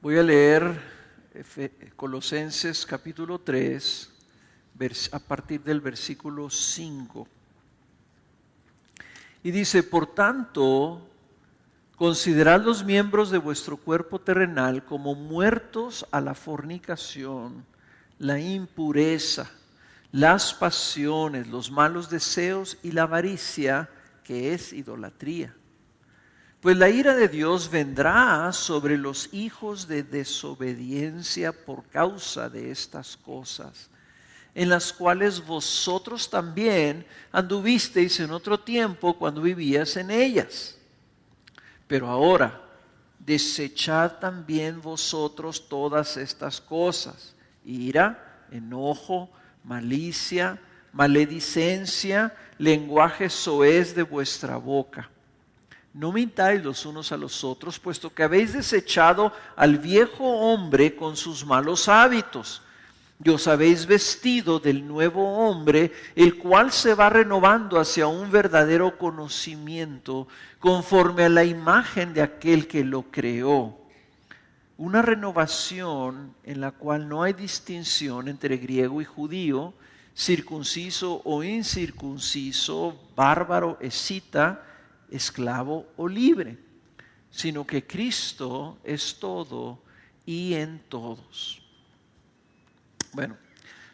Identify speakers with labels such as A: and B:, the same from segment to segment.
A: Voy a leer Colosenses capítulo 3, a partir del versículo 5. Y dice: por tanto, considerad los miembros de vuestro cuerpo terrenal como muertos a la fornicación, la impureza, las pasiones, los malos deseos y la avaricia, que es idolatría. Pues la ira de Dios vendrá sobre los hijos de desobediencia por causa de estas cosas, en las cuales vosotros también anduvisteis en otro tiempo cuando vivías en ellas. Pero ahora, desechad también vosotros todas estas cosas: ira, enojo, malicia, maledicencia, lenguaje soez de vuestra boca. No mintáis los unos a los otros, puesto que habéis desechado al viejo hombre con sus malos hábitos, y os habéis vestido del nuevo hombre, el cual se va renovando hacia un verdadero conocimiento, conforme a la imagen de aquel que lo creó. Una renovación en la cual no hay distinción entre griego y judío, circunciso o incircunciso, bárbaro, escita, esclavo o libre, sino que Cristo es todo y en todos. Bueno,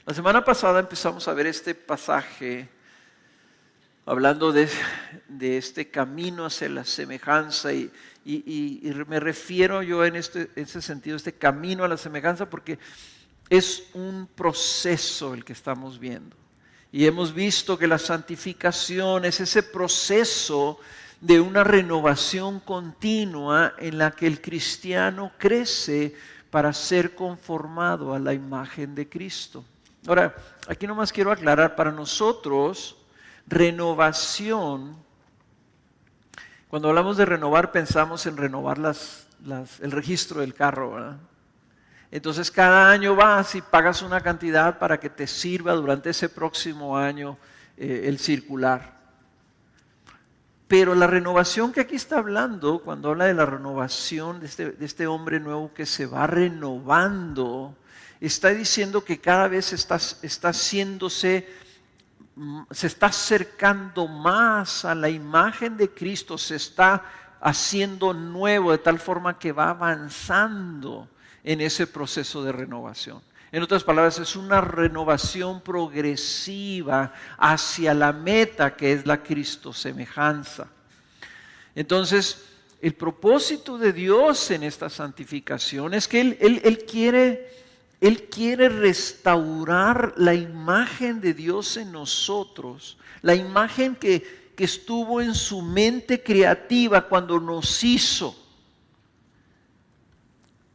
A: la semana pasada empezamos a ver este pasaje hablando de este camino hacia la semejanza y me refiero yo en ese sentido, este camino a la semejanza, porque es un proceso el que estamos viendo. Y hemos visto que la santificación es ese proceso de una renovación continua en la que el cristiano crece para ser conformado a la imagen de Cristo. Ahora, aquí nomás quiero aclarar, para nosotros, renovación, cuando hablamos de renovar, pensamos en renovar el registro del carro, ¿verdad? Entonces cada año vas y pagas una cantidad para que te sirva durante ese próximo año el circular. Pero la renovación que aquí está hablando, cuando habla de la renovación de este hombre nuevo que se va renovando, está diciendo que cada vez se está acercando más a la imagen de Cristo, se está haciendo nuevo de tal forma que va avanzando en ese proceso de renovación. En otras palabras, es una renovación progresiva hacia la meta que es la Cristo semejanza. Entonces, el propósito de Dios en esta santificación es que Él quiere restaurar la imagen de Dios en nosotros, la imagen que estuvo en su mente creativa cuando nos hizo.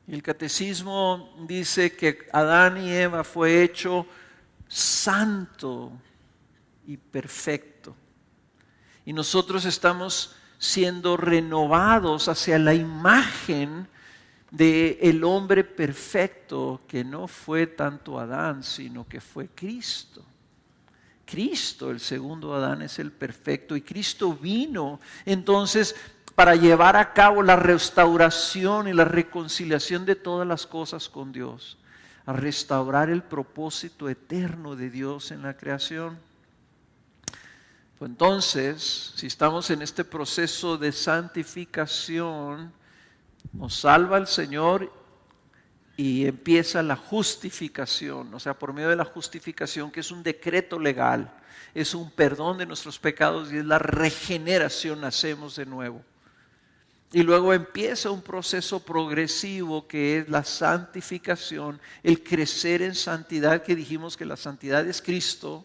A: El catecismo dice que Adán y Eva fue hecho santo y perfecto. Y nosotros estamos siendo renovados hacia la imagen del hombre perfecto, que no fue tanto Adán, sino que fue Cristo. Cristo, el segundo Adán, es el perfecto, y Cristo vino entonces para llevar a cabo la restauración y la reconciliación de todas las cosas con Dios, a restaurar el propósito eterno de Dios en la creación. Pues entonces, si estamos en este proceso de santificación, nos salva el Señor y empieza la justificación, o sea, por medio de la justificación, que es un decreto legal, es un perdón de nuestros pecados y es la regeneración, nacemos de nuevo. Y luego empieza un proceso progresivo que es la santificación, el crecer en santidad, que dijimos que la santidad es Cristo,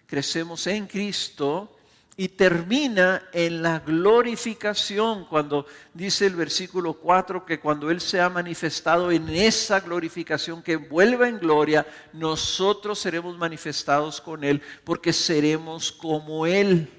A: crecemos en Cristo, y termina en la glorificación, cuando dice el versículo 4 que cuando Él se ha manifestado en esa glorificación, que vuelva en gloria, nosotros seremos manifestados con Él, porque seremos como Él.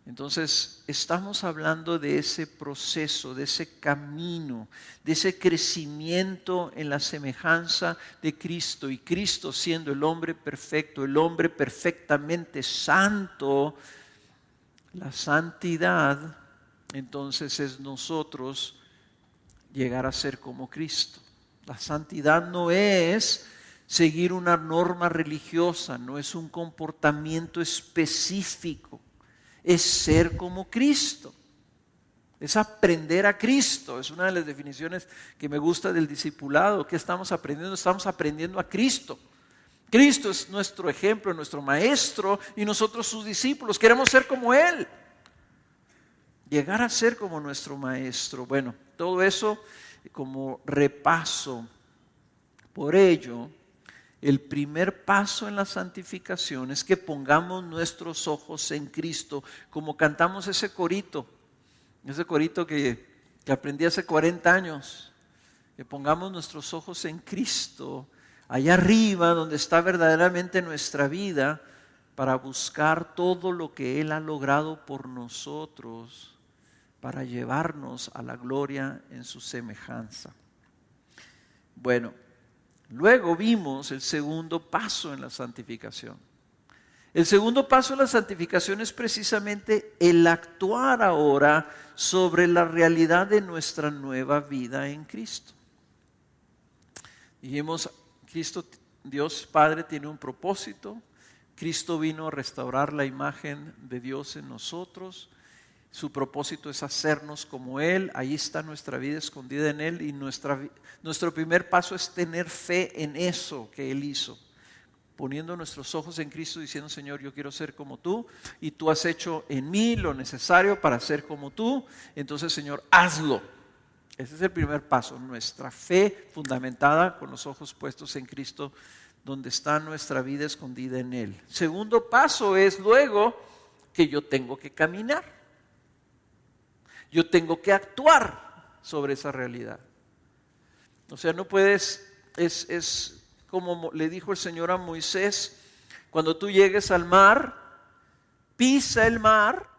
A: Entonces, estamos hablando de ese proceso, de ese camino, de ese crecimiento en la semejanza de Cristo. Y Cristo, siendo el hombre perfecto, el hombre perfectamente santo, la santidad, entonces es nosotros llegar a ser como Cristo. La santidad no es seguir una norma religiosa, no es un comportamiento específico, es ser como Cristo. Es aprender a Cristo. Es una de las definiciones que me gusta del discipulado. ¿Qué estamos aprendiendo? Estamos aprendiendo a Cristo. Cristo es nuestro ejemplo, nuestro maestro, y nosotros sus discípulos. Queremos ser como Él. Llegar a ser como nuestro maestro. Bueno, todo eso como repaso. Por ello, el primer paso en la santificación es que pongamos nuestros ojos en Cristo, como cantamos ese corito que aprendí hace 40 años, que pongamos nuestros ojos en Cristo, allá arriba donde está verdaderamente nuestra vida, para buscar todo lo que Él ha logrado por nosotros, para llevarnos a la gloria en su semejanza. Bueno, luego vimos el segundo paso en la santificación. El segundo paso en la santificación es precisamente el actuar ahora sobre la realidad de nuestra nueva vida en Cristo. Dijimos, Cristo, Dios Padre, tiene un propósito. Cristo vino a restaurar la imagen de Dios en nosotros. Su propósito es hacernos como Él. Ahí está nuestra vida escondida en Él, y nuestro primer paso es tener fe en eso que Él hizo. Poniendo nuestros ojos en Cristo, diciendo, Señor, yo quiero ser como tú, y tú has hecho en mí lo necesario para ser como tú. Entonces, Señor, hazlo. Ese es el primer paso, nuestra fe fundamentada con los ojos puestos en Cristo, donde está nuestra vida escondida en Él. Segundo paso es luego que yo tengo que caminar. Yo tengo que actuar sobre esa realidad. O sea, no puedes, es como le dijo el Señor a Moisés, cuando tú llegues al mar, pisa el mar,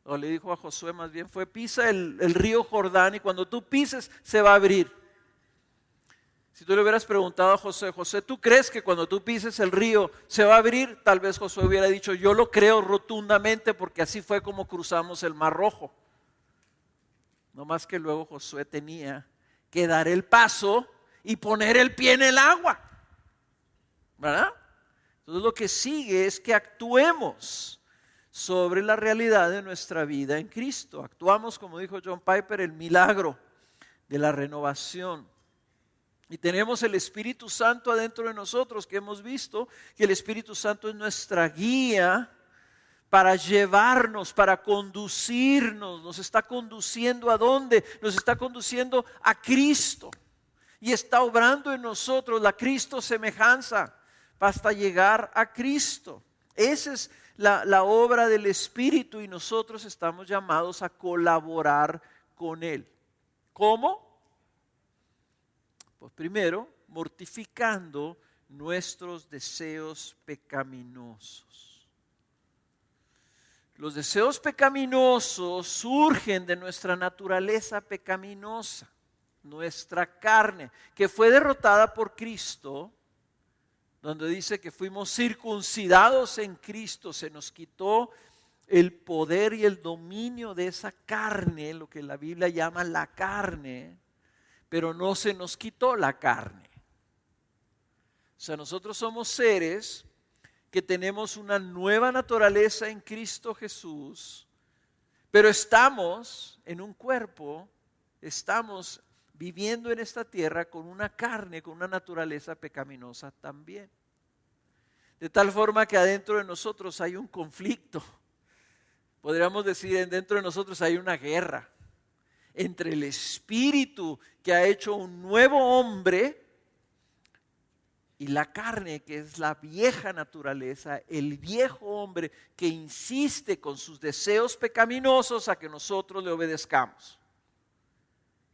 A: o le dijo a Josué más bien, pisa el río Jordán, y cuando tú pises se va a abrir. Si tú le hubieras preguntado a José, José, ¿tú crees que cuando tú pises el río se va a abrir? Tal vez Josué hubiera dicho, yo lo creo rotundamente, porque así fue como cruzamos el Mar Rojo. No más que luego Josué tenía que dar el paso y poner el pie en el agua, ¿verdad? Entonces lo que sigue es que actuemos sobre la realidad de nuestra vida en Cristo. Actuamos, como dijo John Piper, el milagro de la renovación. Y tenemos el Espíritu Santo adentro de nosotros, que hemos visto que el Espíritu Santo es nuestra guía para llevarnos, para conducirnos. Nos está conduciendo ¿a dónde? Nos está conduciendo a Cristo. Y está obrando en nosotros la Cristo semejanza hasta llegar a Cristo. Esa es la obra del Espíritu, y nosotros estamos llamados a colaborar con Él. ¿Cómo? Pues primero, mortificando nuestros deseos pecaminosos. Los deseos pecaminosos surgen de nuestra naturaleza pecaminosa, nuestra carne, que fue derrotada por Cristo, donde dice que fuimos circuncidados en Cristo. Se nos quitó el poder y el dominio de esa carne, lo que la Biblia llama la carne, pero no se nos quitó la carne. O sea, nosotros somos seres que tenemos una nueva naturaleza en Cristo Jesús, pero estamos en un cuerpo, estamos viviendo en esta tierra con una carne, con una naturaleza pecaminosa también. De tal forma que adentro de nosotros hay un conflicto. Podríamos decir, dentro de nosotros hay una guerra entre el espíritu que ha hecho un nuevo hombre y la carne, que es la vieja naturaleza, el viejo hombre que insiste con sus deseos pecaminosos a que nosotros le obedezcamos.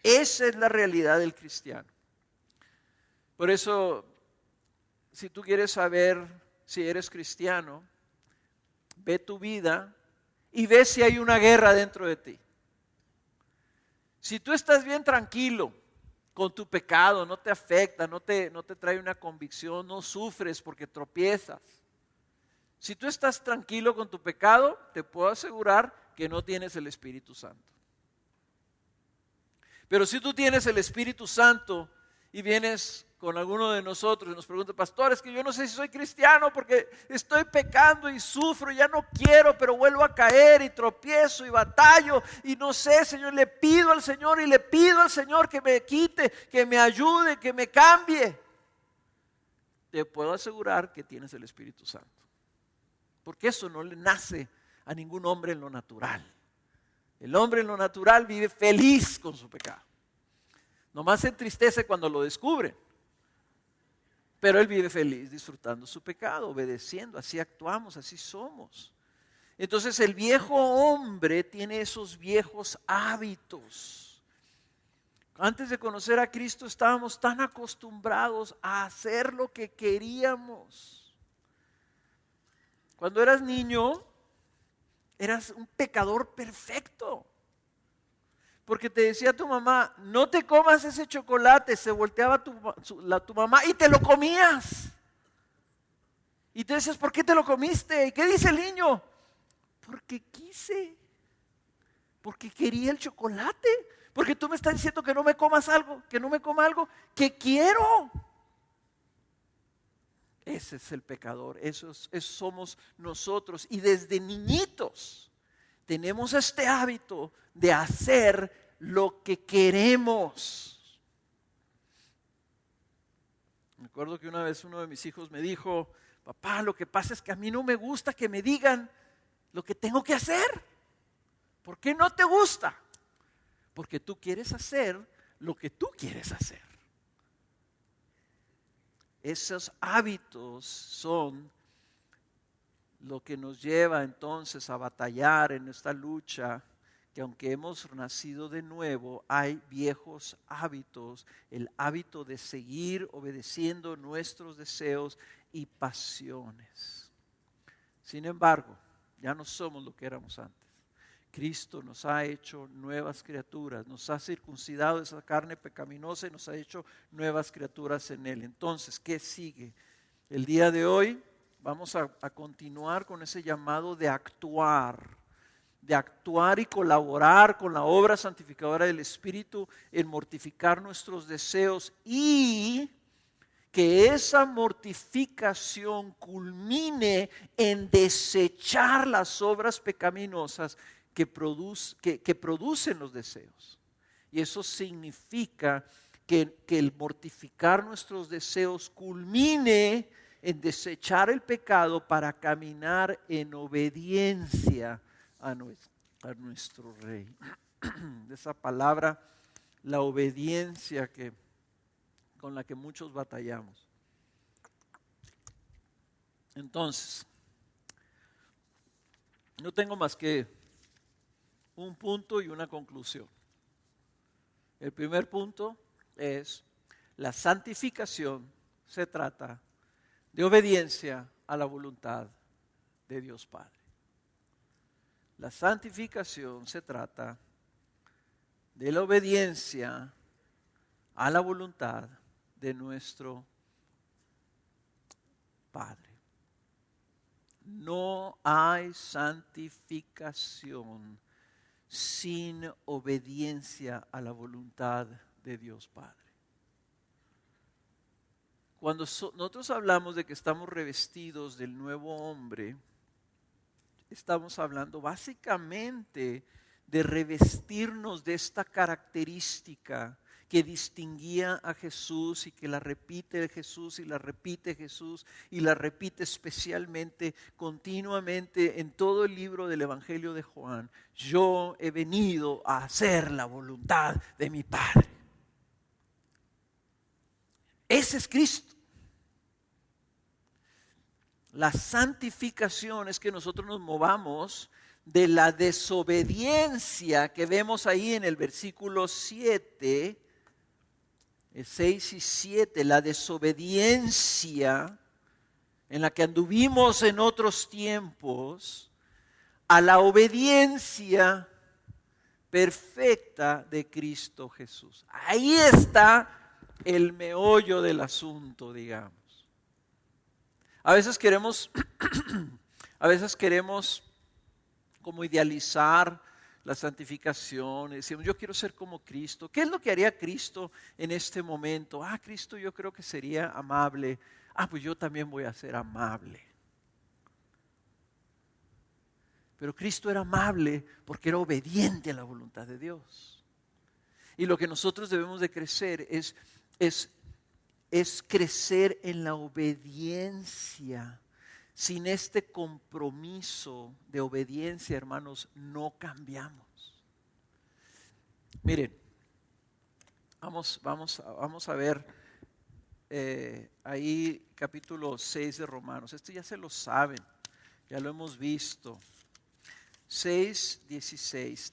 A: Esa es la realidad del cristiano. Por eso, si tú quieres saber si eres cristiano, ve tu vida y ve si hay una guerra dentro de ti. Si tú estás bien tranquilo con tu pecado, no te afecta, no te trae una convicción, no sufres porque tropiezas. Si tú estás tranquilo con tu pecado, te puedo asegurar que no tienes el Espíritu Santo. Pero si tú tienes el Espíritu Santo y vienes con alguno de nosotros y nos pregunta, pastor, es que yo no sé si soy cristiano porque estoy pecando y sufro, ya no quiero, pero vuelvo a caer y tropiezo y batallo y no sé, Señor, le pido al Señor y le pido al Señor que me quite, que me ayude, que me cambie. Te puedo asegurar que tienes el Espíritu Santo, porque eso no le nace a ningún hombre en lo natural. El hombre en lo natural vive feliz con su pecado. Nomás se entristece cuando lo descubre. Pero él vive feliz disfrutando su pecado, obedeciendo. Así actuamos, así somos. Entonces el viejo hombre tiene esos viejos hábitos. Antes de conocer a Cristo estábamos tan acostumbrados a hacer lo que queríamos. Cuando eras niño, eras un pecador perfecto. Porque te decía tu mamá, no te comas ese chocolate, se volteaba tu mamá y te lo comías. Y te decías, ¿por qué te lo comiste? ¿Y qué dice el niño? Porque quise, porque quería el chocolate, porque tú me estás diciendo que no me comas algo, que no me coma algo que quiero. Ese es el pecador, eso somos nosotros. Y desde niñitos tenemos este hábito de hacer lo que queremos. Me acuerdo que una vez uno de mis hijos me dijo, papá, lo que pasa es que a mí no me gusta que me digan lo que tengo que hacer. ¿Por qué no te gusta? Porque tú quieres hacer lo que tú quieres hacer. Esos hábitos son lo que nos lleva entonces a batallar en esta lucha, que aunque hemos nacido de nuevo, hay viejos hábitos, el hábito de seguir obedeciendo nuestros deseos y pasiones. Sin embargo, ya no somos lo que éramos antes. Cristo nos ha hecho nuevas criaturas, nos ha circuncidado esa carne pecaminosa y nos ha hecho nuevas criaturas en Él. Entonces, ¿qué sigue? El día de hoy vamos a continuar con ese llamado de actuar y colaborar con la obra santificadora del Espíritu en mortificar nuestros deseos y que esa mortificación culmine en desechar las obras pecaminosas que producen los deseos. Y eso significa que el mortificar nuestros deseos culmine en desechar el pecado para caminar en obediencia a nuestro Rey. Esa palabra, la obediencia con la que muchos batallamos. Entonces, no tengo más que un punto y una conclusión. El primer punto es la santificación se trata de obediencia a la voluntad de Dios Padre. La santificación se trata de la obediencia a la voluntad de nuestro Padre. No hay santificación sin obediencia a la voluntad de Dios Padre. Cuando nosotros hablamos de que estamos revestidos del nuevo hombre, estamos hablando básicamente de revestirnos de esta característica que distinguía a Jesús y que la repite Jesús y la repite Jesús y la repite especialmente continuamente en todo el libro del Evangelio de Juan. Yo he venido a hacer la voluntad de mi Padre. Ese es Cristo. La santificación es que nosotros nos movamos de la desobediencia que vemos ahí en el versículo 7, 6 y 7, la desobediencia en la que anduvimos en otros tiempos, a la obediencia perfecta de Cristo Jesús. Ahí está el meollo del asunto, digamos. A veces queremos como idealizar la santificación, decimos, yo quiero ser como Cristo. ¿Qué es lo que haría Cristo en este momento? Cristo yo creo que sería amable. Pues yo también voy a ser amable. Pero Cristo era amable porque era obediente a la voluntad de Dios. Y lo que nosotros debemos de crecer es crecer en la obediencia. Sin este compromiso de obediencia, hermanos, no cambiamos. Miren, vamos a ver ahí capítulo 6 de Romanos. Esto ya se lo saben, ya lo hemos visto. 6:16.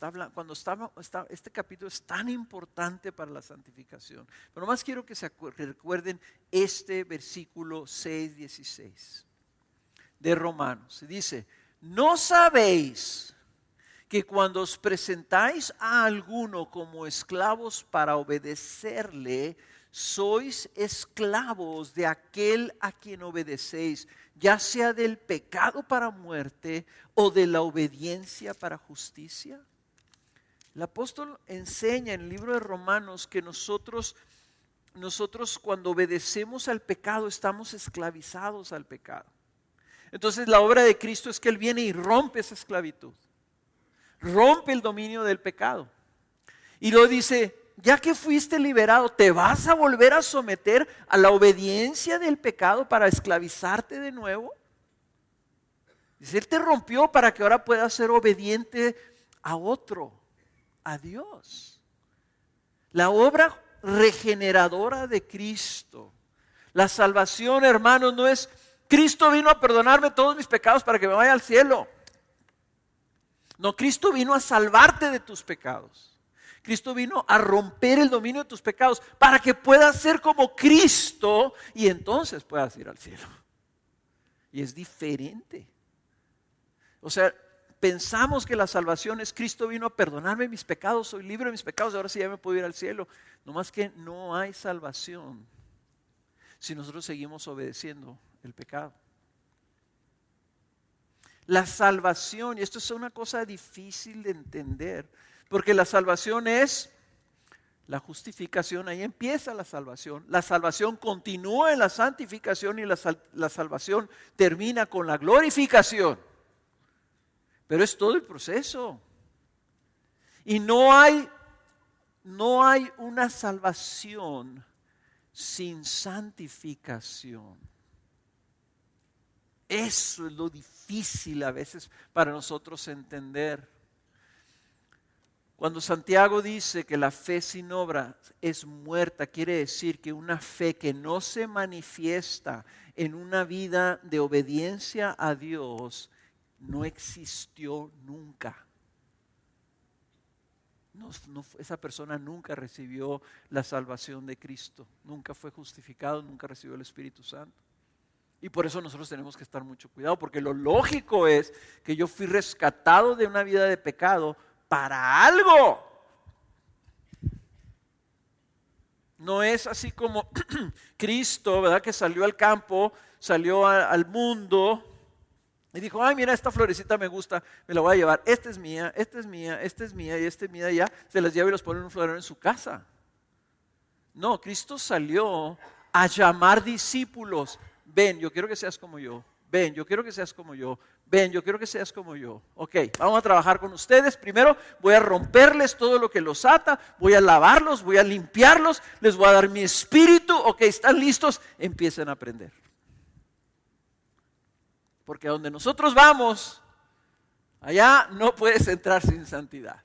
A: Este capítulo es tan importante para la santificación. Pero nomás quiero que recuerden este versículo 6:16 de Romanos. Dice, ¿no sabéis que cuando os presentáis a alguno como esclavos para obedecerle, sois esclavos de aquel a quien obedecéis, ya sea del pecado para muerte o de la obediencia para justicia? El apóstol enseña en el libro de Romanos que nosotros cuando obedecemos al pecado estamos esclavizados al pecado. Entonces la obra de Cristo es que Él viene y rompe esa esclavitud, rompe el dominio del pecado. Y luego dice, ya que fuiste liberado, ¿te vas a volver a someter a la obediencia del pecado para esclavizarte de nuevo? Dice, Él te rompió para que ahora puedas ser obediente a otro, a Dios. La obra regeneradora de Cristo, la salvación, hermanos, no es Cristo vino a perdonarme todos mis pecados para que me vaya al cielo. No, Cristo vino a salvarte de tus pecados. Cristo vino a romper el dominio de tus pecados para que puedas ser como Cristo y entonces puedas ir al cielo. Y es diferente. O sea, pensamos que la salvación es Cristo vino a perdonarme mis pecados, soy libre de mis pecados, ahora sí ya me puedo ir al cielo. No más que no hay salvación si nosotros seguimos obedeciendo el pecado. La salvación, y esto es una cosa difícil de entender, porque la salvación es la justificación, ahí empieza la salvación continúa en la santificación y la salvación termina con la glorificación, pero es todo el proceso, y no hay una salvación sin santificación. Eso es lo difícil a veces para nosotros entender. Cuando Santiago dice que la fe sin obra es muerta, quiere decir que una fe que no se manifiesta en una vida de obediencia a Dios no existió nunca. Esa persona nunca recibió la salvación de Cristo, nunca fue justificado, nunca recibió el Espíritu Santo. Y por eso nosotros tenemos que estar mucho cuidado, porque lo lógico es que yo fui rescatado de una vida de pecado para algo. No es así como Cristo, ¿verdad? Que salió al campo, salió al mundo y dijo, mira, esta florecita me gusta, me la voy a llevar. Esta es mía, esta es mía, esta es mía y esta es mía. Ya se las lleva y los pone en un florero en su casa. No, Cristo salió a llamar discípulos. Ven, yo quiero que seas como yo. Ven, yo quiero que seas como yo. Ven, yo quiero que seas como yo. Ok, vamos a trabajar con ustedes. Primero voy a romperles todo lo que los ata. Voy a lavarlos, voy a limpiarlos. Les voy a dar mi espíritu. Ok, ¿están listos? Empiecen a aprender. Porque a donde nosotros vamos, allá no puedes entrar sin santidad.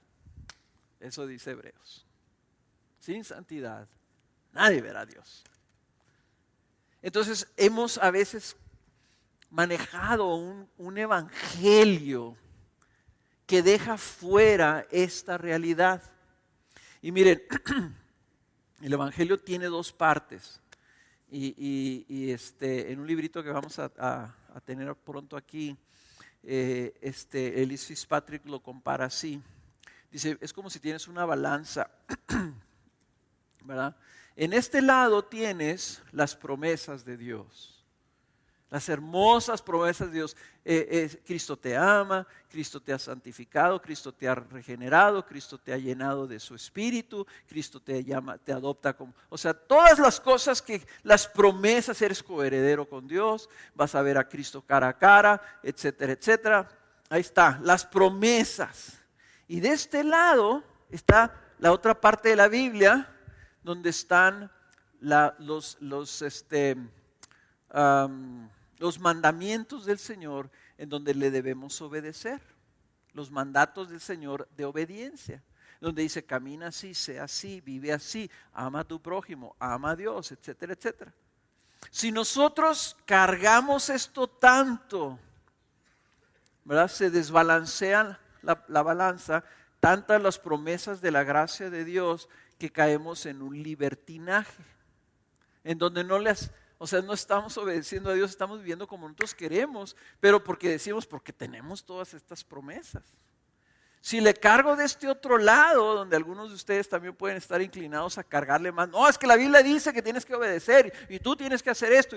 A: Eso dice Hebreos. Sin santidad, nadie verá a Dios. Entonces hemos a veces manejado un evangelio que deja fuera esta realidad. Y miren, el evangelio tiene dos partes. Y en un librito que vamos a tener pronto aquí, Ellis Fitzpatrick lo compara así. Dice, es como si tienes una balanza, ¿verdad? En este lado tienes las promesas de Dios. Las hermosas promesas de Dios. Cristo te ama, Cristo te ha santificado, Cristo te ha regenerado, Cristo te ha llenado de su espíritu, Cristo te llama, te adopta como... O sea, todas las cosas las promesas, eres coheredero con Dios, vas a ver a Cristo cara a cara, etcétera, etcétera. Ahí está, las promesas. Y de este lado está la otra parte de la Biblia, donde están los mandamientos del Señor, en donde le debemos obedecer. Los mandatos del Señor de obediencia, donde dice camina así, sea así, vive así, ama a tu prójimo, ama a Dios, etcétera, etcétera. Si nosotros cargamos esto tanto, ¿verdad? Se desbalancea la balanza, tantas las promesas de la gracia de Dios, que caemos en un libertinaje, en donde no estamos obedeciendo a Dios, estamos viviendo como nosotros queremos, pero porque tenemos todas estas promesas. Si le cargo de este otro lado, donde algunos de ustedes también pueden estar inclinados a cargarle más, no, es que la Biblia dice que tienes que obedecer, y tú tienes que hacer esto,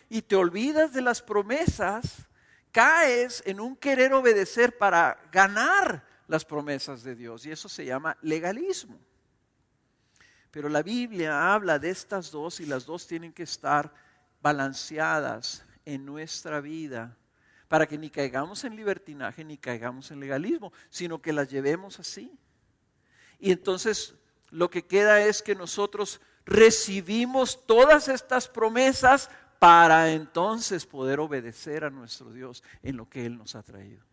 A: y te olvidas de las promesas, caes en un querer obedecer para ganar las promesas de Dios, y eso se llama legalismo. Pero la Biblia habla de estas dos, y las dos tienen que estar balanceadas en nuestra vida, para que ni caigamos en libertinaje ni caigamos en legalismo, sino que las llevemos así. Y entonces lo que queda es que nosotros recibimos todas estas promesas para entonces poder obedecer a nuestro Dios en lo que Él nos ha traído,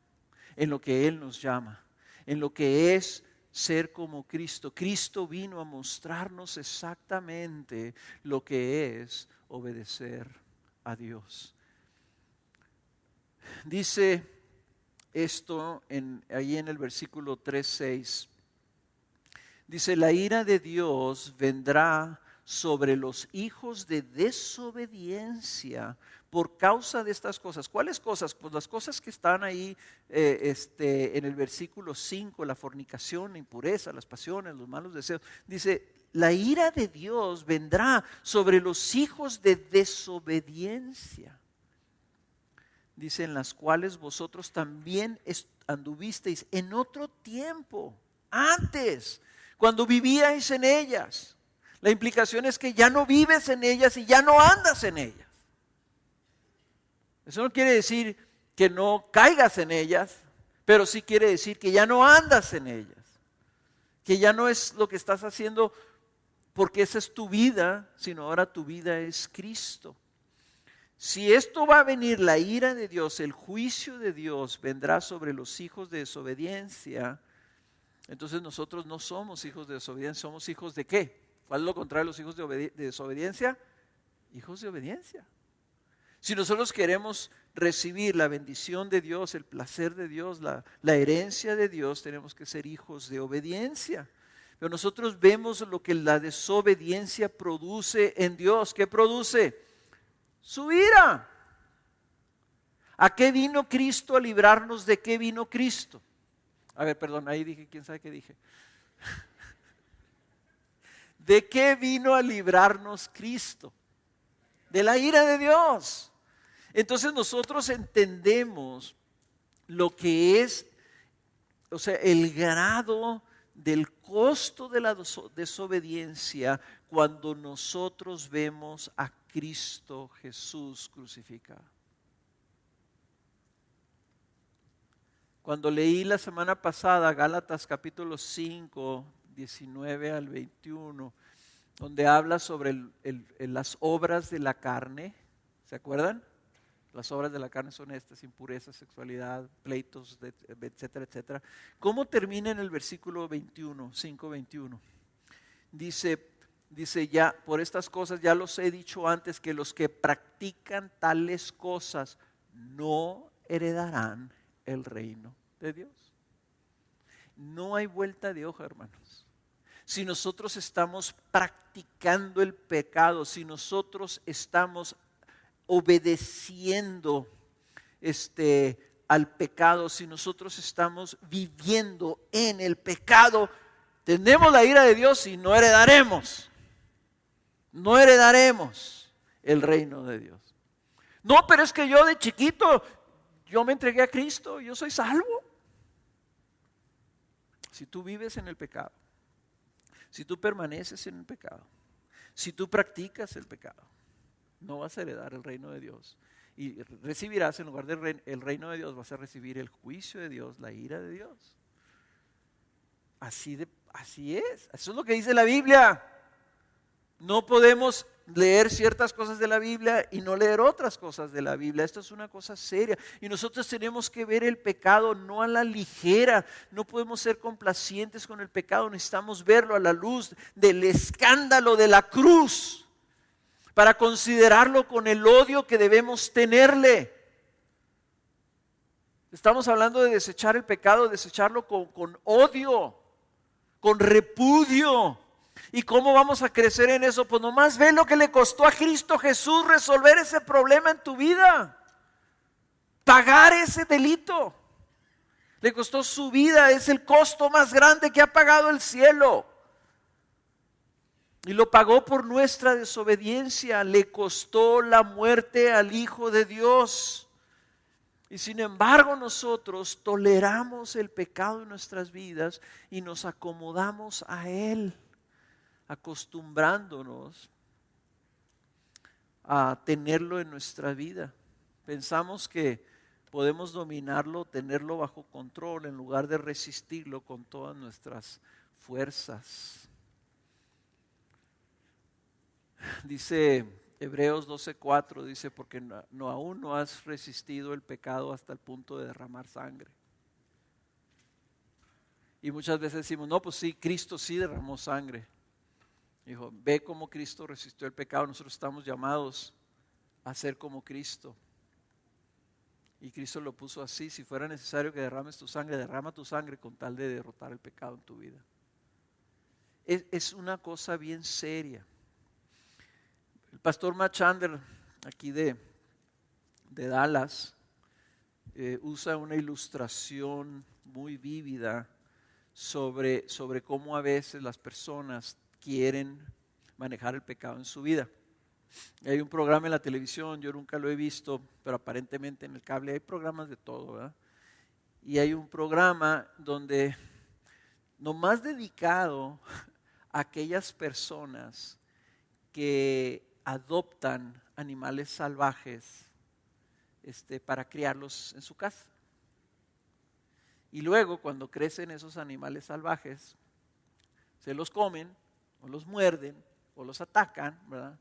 A: en lo que Él nos llama, en lo que es ser como Cristo. Cristo vino a mostrarnos exactamente lo que es obedecer a Dios. Dice esto ahí en el versículo 3:6. Dice, la ira de Dios vendrá sobre los hijos de desobediencia por causa de estas cosas. ¿Cuáles cosas? Pues las cosas que están ahí en el versículo 5, la fornicación, la impureza, las pasiones, los malos deseos. Dice, la ira de Dios vendrá sobre los hijos de desobediencia. Dice, en las cuales vosotros también anduvisteis en otro tiempo, antes, cuando vivíais en ellas. La implicación es que ya no vives en ellas y ya no andas en ellas. Eso no quiere decir que no caigas en ellas, pero sí quiere decir que ya no andas en ellas. Que ya no es lo que estás haciendo porque esa es tu vida, sino ahora tu vida es Cristo. Si esto va a venir, la ira de Dios, el juicio de Dios vendrá sobre los hijos de desobediencia, entonces nosotros no somos hijos de desobediencia, somos hijos de ¿qué? ¿Cuál es lo contrario de los hijos de desobediencia? Hijos de obediencia. Si nosotros queremos recibir la bendición de Dios, el placer de Dios, la herencia de Dios, tenemos que ser hijos de obediencia. Pero nosotros vemos lo que la desobediencia produce en Dios. ¿Qué produce? Su ira. ¿A qué vino Cristo a librarnos? ¿De qué vino Cristo? A ver, perdón, ahí dije, ¿quién sabe qué dije? ¿De qué vino a librarnos Cristo? De la ira de Dios. Entonces nosotros entendemos lo que es, o sea, el grado del costo de la desobediencia cuando nosotros vemos a Cristo Jesús crucificado. Cuando leí la semana pasada Gálatas capítulo 5, 19 al 21, donde habla sobre las obras de la carne, ¿se acuerdan? Las obras de la carne son estas: impureza, sexualidad, pleitos, etcétera, etcétera. ¿Cómo termina en el versículo 21, 5:21? Dice ya, por estas cosas ya los he dicho antes, que los que practican tales cosas no heredarán el reino de Dios. No hay vuelta de hoja, hermanos. Si nosotros estamos practicando el pecado, si nosotros estamos obedeciendo al pecado, si nosotros estamos viviendo en el pecado, tenemos la ira de Dios y no heredaremos el reino de Dios. No, pero es que yo de chiquito, yo me entregué a Cristo, yo soy salvo. Si tú vives en el pecado, si tú permaneces en el pecado, si tú practicas el pecado, no vas a heredar el reino de Dios. Y recibirás, en lugar del el reino de Dios, vas a recibir el juicio de Dios, la ira de Dios. Así es. Eso es lo que dice la Biblia. No podemos leer ciertas cosas de la Biblia y no leer otras cosas de la Biblia. Esto es una cosa seria. Y nosotros tenemos que ver el pecado no a la ligera. No podemos ser complacientes con el pecado. Necesitamos verlo a la luz del escándalo de la cruz, para considerarlo con el odio que debemos tenerle. Estamos hablando de desechar el pecado, desecharlo con odio, con repudio. ¿Y cómo vamos a crecer en eso? Pues nomás ve lo que le costó a Cristo Jesús resolver ese problema en tu vida. Pagar ese delito. Le costó su vida, es el costo más grande que ha pagado el cielo. Y lo pagó por nuestra desobediencia, le costó la muerte al Hijo de Dios. Y sin embargo nosotros toleramos el pecado en nuestras vidas y nos acomodamos a él, acostumbrándonos a tenerlo en nuestra vida. Pensamos que podemos dominarlo, tenerlo bajo control, en lugar de resistirlo con todas nuestras fuerzas. Dice Hebreos 12:4, dice, porque aún no has resistido el pecado hasta el punto de derramar sangre. Y muchas veces decimos, no, pues sí, Cristo sí derramó sangre. Dijo, ve cómo Cristo resistió el pecado. Nosotros estamos llamados a ser como Cristo. Y Cristo lo puso así: si fuera necesario que derrames tu sangre, derrama tu sangre con tal de derrotar el pecado en tu vida. Es una cosa bien seria. El pastor Matt Chandler, aquí de Dallas, usa una ilustración muy vívida sobre cómo a veces las personas quieren manejar el pecado en su vida. Hay un programa en la televisión, yo nunca lo he visto, pero aparentemente en el cable hay programas de todo, ¿verdad? Y hay un programa donde nomás dedicado a aquellas personas que adoptan animales salvajes para criarlos en su casa. Y luego, cuando crecen esos animales salvajes, se los comen o los muerden o los atacan, ¿verdad?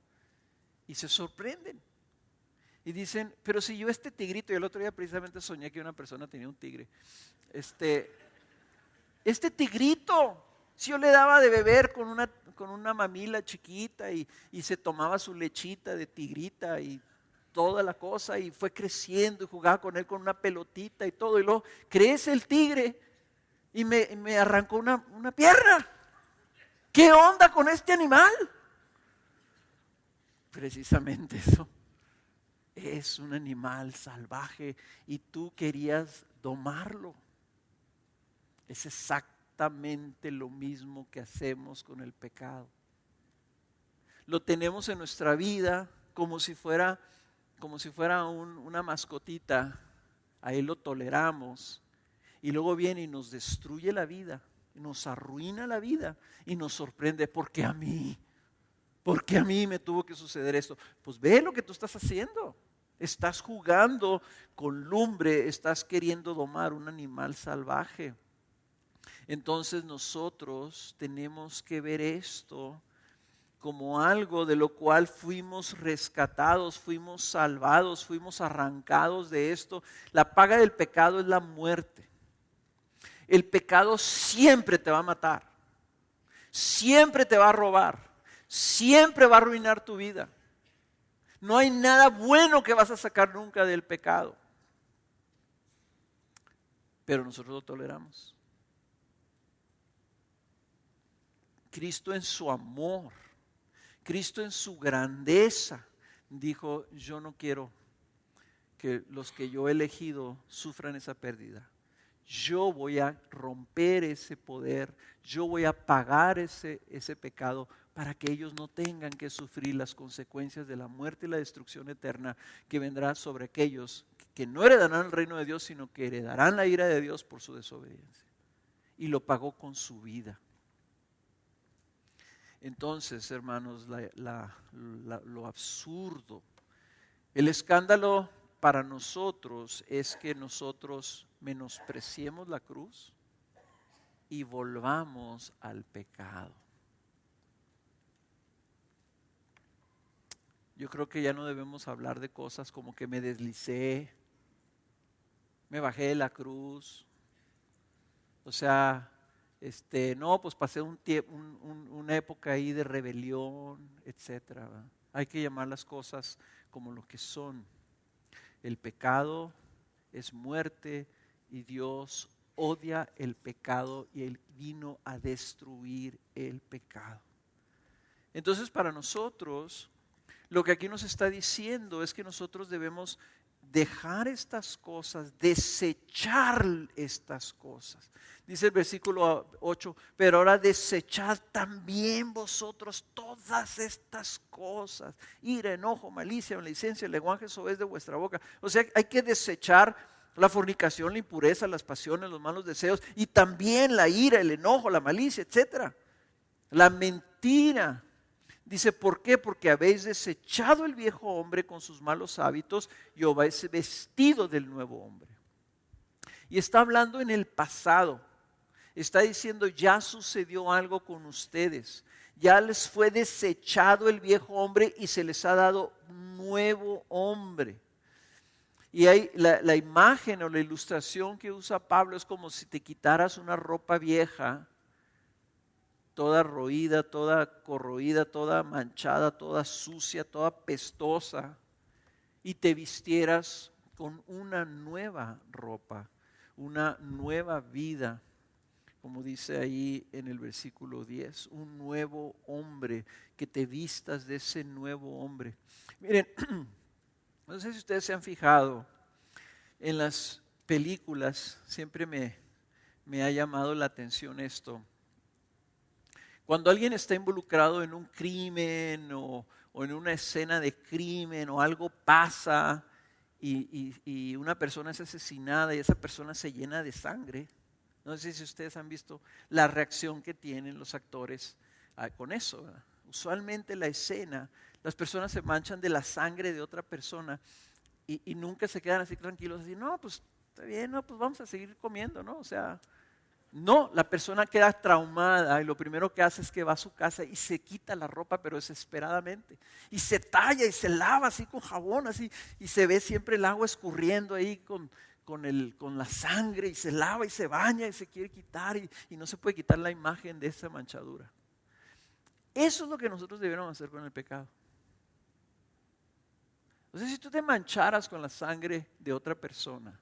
A: Y se sorprenden. Y dicen, pero si yo tigrito, y el otro día precisamente soñé que una persona tenía un tigre. Este tigrito, si yo le daba de beber con una mamila chiquita y se tomaba su lechita de tigrita y toda la cosa, y fue creciendo y jugaba con él con una pelotita y todo, y luego crece el tigre y me arrancó una pierna. ¿Qué onda con este animal? Precisamente eso. Es un animal salvaje y tú querías domarlo. Es exactamente lo mismo que hacemos con el pecado. Lo tenemos en nuestra vida como si fuera una mascotita. Ahí lo toleramos y luego viene y nos destruye la vida, nos arruina la vida y nos sorprende. ¿Por qué a mí? ¿Por qué a mí me tuvo que suceder esto? Pues ve lo que tú estás haciendo. Estás jugando con lumbre, estás queriendo domar un animal salvaje. Entonces nosotros tenemos que ver esto como algo de lo cual fuimos rescatados, fuimos salvados, fuimos arrancados de esto. La paga del pecado es la muerte. El pecado siempre te va a matar, siempre te va a robar, siempre va a arruinar tu vida. No hay nada bueno que vas a sacar nunca del pecado. Pero nosotros lo toleramos. Cristo en su amor, Cristo en su grandeza, dijo, yo no quiero que los que yo he elegido sufran esa pérdida. Yo voy a romper ese poder, yo voy a pagar ese pecado para que ellos no tengan que sufrir las consecuencias de la muerte y la destrucción eterna que vendrá sobre aquellos que no heredarán el reino de Dios, sino que heredarán la ira de Dios por su desobediencia. Y lo pagó con su vida. Entonces, hermanos, lo absurdo, el escándalo para nosotros es que nosotros menospreciemos la cruz y volvamos al pecado. Yo creo que ya no debemos hablar de cosas como que me deslicé, me bajé de la cruz. O sea, no, pues pasé una época ahí de rebelión, etcétera. Hay que llamar las cosas como lo que son. El pecado es muerte y Dios odia el pecado y Él vino a destruir el pecado. Entonces, para nosotros, lo que aquí nos está diciendo es que nosotros debemos dejar estas cosas, desechar estas cosas. Dice el versículo 8, pero ahora desechad también vosotros todas estas cosas. Ira, enojo, malicia, maledicencia, lenguaje soez de vuestra boca. O sea, hay que desechar la fornicación, la impureza, las pasiones, los malos deseos y también la ira, el enojo, la malicia, etcétera. La mentira. Dice, ¿por qué? Porque habéis desechado el viejo hombre con sus malos hábitos y os habéis vestido del nuevo hombre. Y está hablando en el pasado. Está diciendo, ya sucedió algo con ustedes. Ya les fue desechado el viejo hombre y se les ha dado un nuevo hombre. Y hay la imagen o la ilustración que usa Pablo es como si te quitaras una ropa vieja, toda roída, toda corroída, toda manchada, toda sucia, toda pestosa, y te vistieras con una nueva ropa, una nueva vida, como dice ahí en el versículo 10, un nuevo hombre, que te vistas de ese nuevo hombre. Miren, no sé si ustedes se han fijado, en las películas siempre me ha llamado la atención esto. Cuando alguien está involucrado en un crimen o en una escena de crimen o algo pasa y una persona es asesinada y esa persona se llena de sangre, no sé si ustedes han visto la reacción que tienen los actores con eso, ¿verdad? Usualmente la escena, las personas se manchan de la sangre de otra persona y nunca se quedan así tranquilos, así, no, pues está bien, no, pues vamos a seguir comiendo, ¿no? O sea, no, la persona queda traumada y lo primero que hace es que va a su casa y se quita la ropa, pero desesperadamente. Y se talla y se lava así con jabón, así, y se ve siempre el agua escurriendo ahí con la sangre, y se lava y se baña y se quiere quitar y no se puede quitar la imagen de esa manchadura. Eso es lo que nosotros deberíamos hacer con el pecado. O sea, si tú te mancharas con la sangre de otra persona,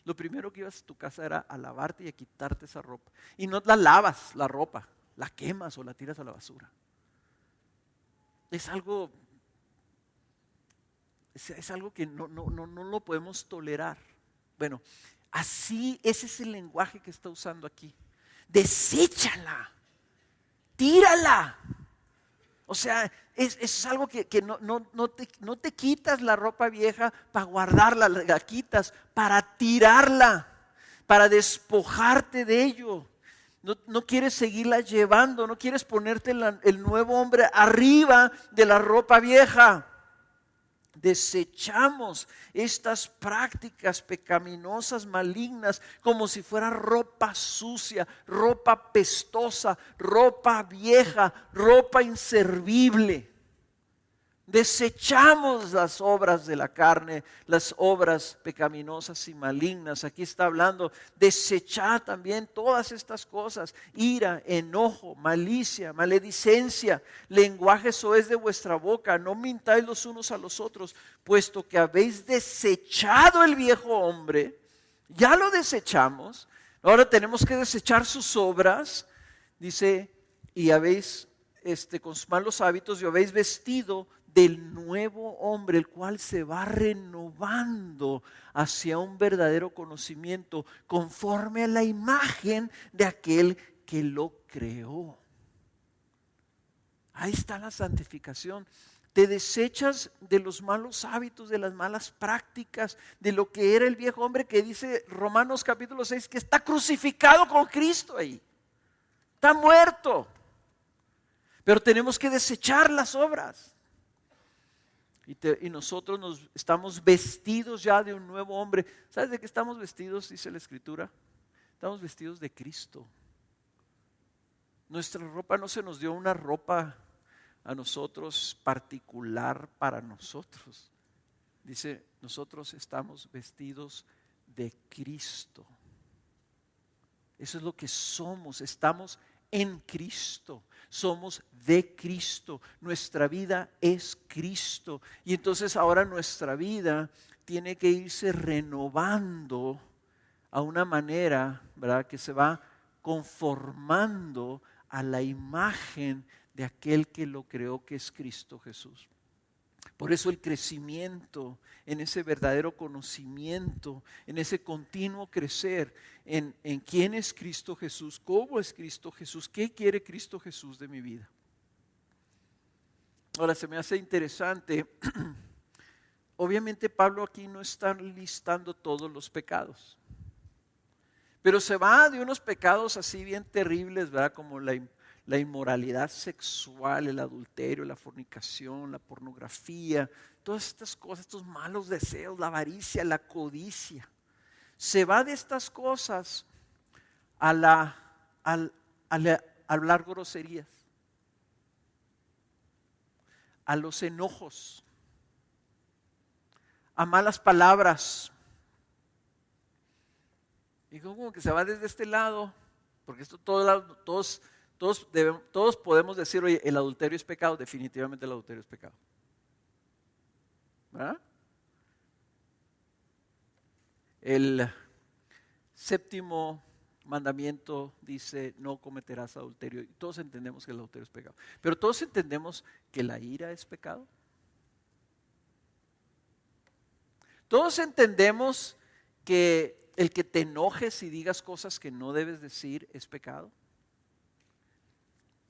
A: lo primero que ibas a tu casa era a lavarte y a quitarte esa ropa. Y no la lavas, la ropa, la quemas o la tiras a la basura. Es algo que no lo podemos tolerar. Bueno, así, ese es el lenguaje que está usando aquí. Deséchala, tírala. O sea, es algo que no te quitas la ropa vieja para guardarla, la quitas para tirarla, para despojarte de ello. No quieres seguirla llevando, no quieres ponerte el nuevo hombre arriba de la ropa vieja. Desechamos estas prácticas pecaminosas, malignas, como si fuera ropa sucia, ropa pestosa, ropa vieja, ropa inservible. Desechamos las obras de la carne, las obras pecaminosas y malignas. Aquí está hablando, desechad también todas estas cosas: ira, enojo, malicia, maledicencia, lenguaje soez de vuestra boca. No mintáis los unos a los otros, puesto que habéis desechado el viejo hombre. Ya lo desechamos, ahora tenemos que desechar sus obras. Dice, y habéis con sus malos hábitos y habéis vestido del nuevo hombre, el cual se va renovando hacia un verdadero conocimiento conforme a la imagen de aquel que lo creó. Ahí está la santificación. Te desechas de los malos hábitos, de las malas prácticas, de lo que era el viejo hombre que dice Romanos capítulo 6 que está crucificado con Cristo ahí. Está muerto. Pero tenemos que desechar las obras. Y nosotros estamos vestidos ya de un nuevo hombre. ¿Sabes de qué estamos vestidos? Dice la Escritura. Estamos vestidos de Cristo. Nuestra ropa no se nos dio una ropa a nosotros particular para nosotros. Dice, nosotros estamos vestidos de Cristo. Eso es lo que somos, estamos en Cristo, somos de Cristo, nuestra vida es Cristo. Y entonces ahora nuestra vida tiene que irse renovando a una manera, ¿verdad?, que se va conformando a la imagen de aquel que lo creó, que es Cristo Jesús. Por eso el crecimiento en ese verdadero conocimiento, en ese continuo crecer en quién es Cristo Jesús, cómo es Cristo Jesús, qué quiere Cristo Jesús de mi vida. Ahora se me hace interesante, obviamente Pablo aquí no está listando todos los pecados, pero se va de unos pecados así bien terribles, ¿verdad? Como la inmoralidad sexual, el adulterio, la fornicación, la pornografía, todas estas cosas, estos malos deseos, la avaricia, la codicia. Se va de estas cosas a hablar groserías, a los enojos, a malas palabras. Y como que se va desde este lado, porque esto todos podemos decir, oye, el adulterio es pecado. Definitivamente el adulterio es pecado, ¿verdad? El séptimo mandamiento dice, no cometerás adulterio. Y todos entendemos que el adulterio es pecado. Pero todos entendemos que la ira es pecado. Todos entendemos que el que te enojes y digas cosas que no debes decir es pecado.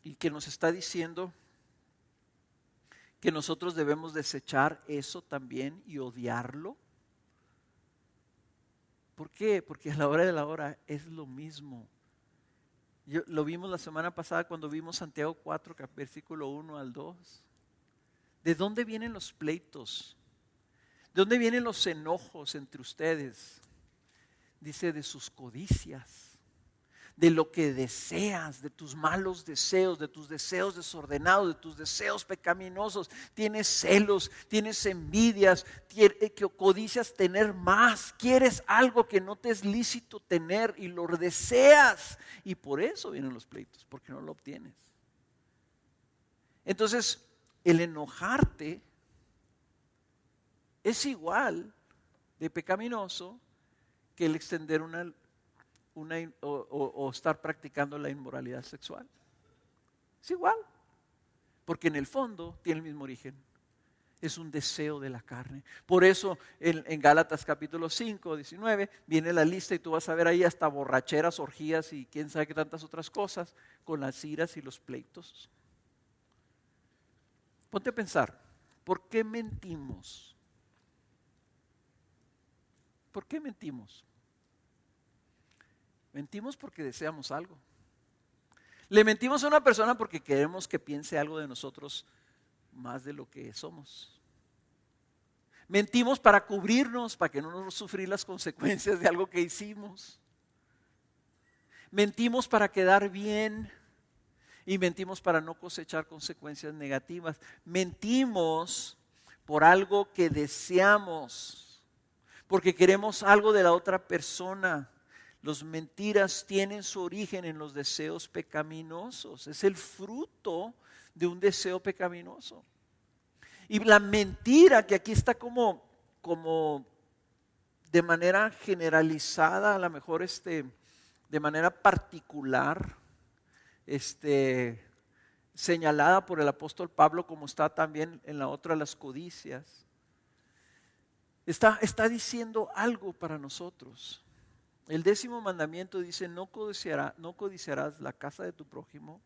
A: Y que nos está diciendo que nosotros debemos desechar eso también y odiarlo. ¿Por qué? Porque a la hora de la hora es lo mismo. Lo vimos la semana pasada cuando vimos Santiago 4, versículo 1 al 2. ¿De dónde vienen los pleitos? ¿De dónde vienen los enojos entre ustedes? Dice, de sus codicias, de lo que deseas, de tus malos deseos, de tus deseos desordenados, de tus deseos pecaminosos. Tienes celos, tienes envidias, codicias tener más. Quieres algo que no te es lícito tener y lo deseas. Y por eso vienen los pleitos, porque no lo obtienes. Entonces, el enojarte es igual de pecaminoso que el extender o estar practicando la inmoralidad sexual. Es igual, porque en el fondo tiene el mismo origen. Es un deseo de la carne. Por eso en Gálatas capítulo 5, 19, viene la lista y tú vas a ver ahí hasta borracheras, orgías y quién sabe qué tantas otras cosas con las iras y los pleitos. Ponte a pensar, ¿por qué mentimos? ¿Por qué mentimos? Mentimos porque deseamos algo. Le mentimos a una persona porque queremos que piense algo de nosotros más de lo que somos. Mentimos para cubrirnos, para que no nos sufrir las consecuencias de algo que hicimos. Mentimos para quedar bien y mentimos para no cosechar consecuencias negativas. Mentimos por algo que deseamos, porque queremos algo de la otra persona. Las mentiras tienen su origen en los deseos pecaminosos. Es el fruto de un deseo pecaminoso. Y la mentira, que aquí está como de manera generalizada, a lo mejor de manera particular, señalada por el apóstol Pablo, como está también en la otra, las codicias, está diciendo algo para nosotros. El 10º mandamiento dice, no codiciarás la casa de tu prójimo,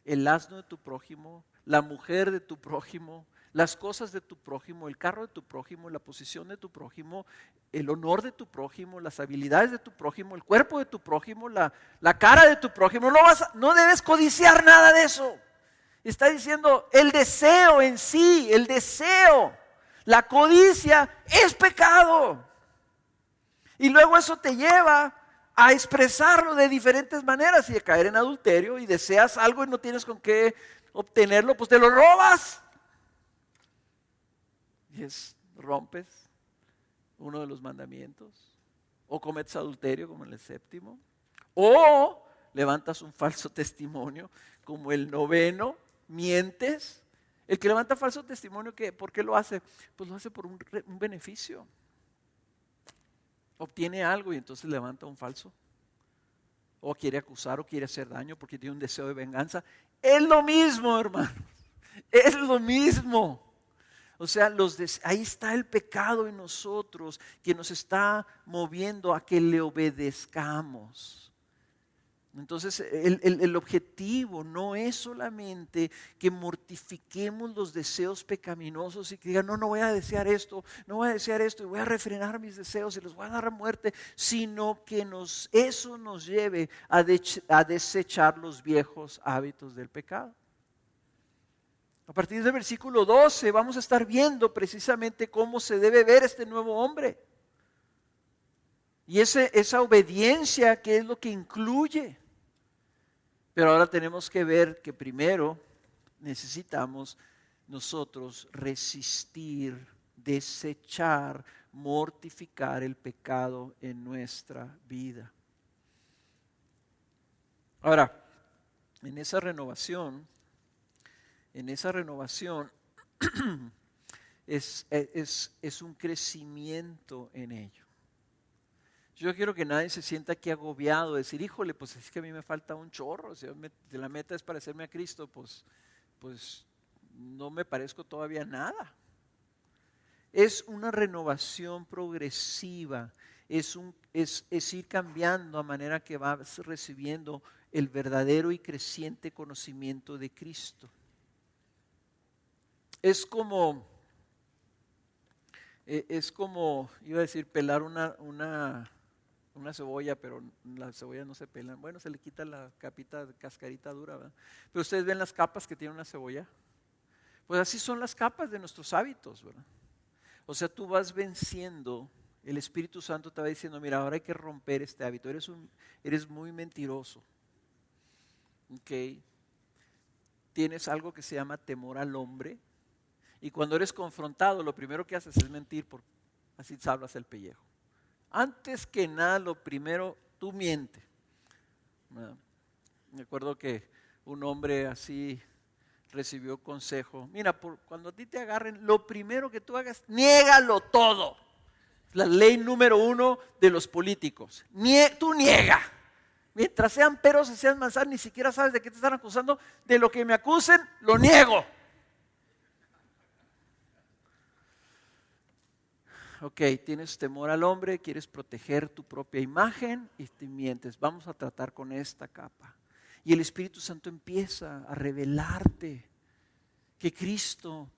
A: el asno de tu prójimo, la mujer de tu prójimo, las cosas de tu prójimo, el carro de tu prójimo, la posición de tu prójimo, el honor de tu prójimo, las habilidades de tu prójimo, el cuerpo de tu prójimo, la cara de tu prójimo. No debes codiciar nada de eso. Está diciendo el deseo en sí, el deseo, la codicia es pecado. Y luego eso te lleva a expresarlo de diferentes maneras y a caer en adulterio, y deseas algo y no tienes con qué obtenerlo, pues te lo robas. Y rompes uno de los mandamientos, o cometes adulterio como en el séptimo, o levantas un falso testimonio como el noveno, mientes. El que levanta falso testimonio, ¿por qué lo hace? Pues lo hace por un beneficio. Obtiene algo y entonces levanta un falso. O quiere acusar o quiere hacer daño porque tiene un deseo de venganza. Es lo mismo, hermanos. Es lo mismo. O sea, ahí está el pecado en nosotros que nos está moviendo a que le obedezcamos. Entonces, el objetivo no es solamente que mortifiquemos los deseos pecaminosos y que digan, no voy a desear esto, no voy a desear esto y voy a refrenar mis deseos y los voy a dar a muerte, sino que eso nos lleve a desechar los viejos hábitos del pecado. A partir del versículo 12 vamos a estar viendo precisamente cómo se debe ver este nuevo hombre. Y esa obediencia, ¿qué es lo que incluye? Pero ahora tenemos que ver que primero necesitamos nosotros resistir, desechar, mortificar el pecado en nuestra vida. Ahora, en esa renovación es un crecimiento en ello. Yo quiero que nadie se sienta aquí agobiado, decir, híjole, pues es que a mí me falta un chorro, si la meta es parecerme a Cristo, pues no me parezco todavía nada. Es una renovación progresiva, es ir cambiando a manera que vas recibiendo el verdadero y creciente conocimiento de Cristo. Es como, iba a decir, pelar una cebolla, pero las cebollas no se pelan. Bueno, se le quita la capita, cascarita dura, ¿verdad? Pero ustedes ven las capas que tiene una cebolla. Pues así son las capas de nuestros hábitos, ¿verdad? O sea, tú vas venciendo, el Espíritu Santo te va diciendo, mira, ahora hay que romper este hábito. Eres muy mentiroso. ¿Ok? Tienes algo que se llama temor al hombre. Y cuando eres confrontado, lo primero que haces es mentir, porque así salvas el pellejo. Antes que nada, lo primero, tú mientes. Me acuerdo que un hombre así recibió consejo. Mira, cuando a ti te agarren, lo primero que tú hagas, niégalo todo. La ley número 1 de los políticos. Tú niega. Mientras sean peros y sean manzanas, ni siquiera sabes de qué te están acusando. De lo que me acusen, lo niego. Ok, tienes temor al hombre, quieres proteger tu propia imagen y te mientes. Vamos a tratar con esta capa. Y el Espíritu Santo empieza a revelarte que Cristo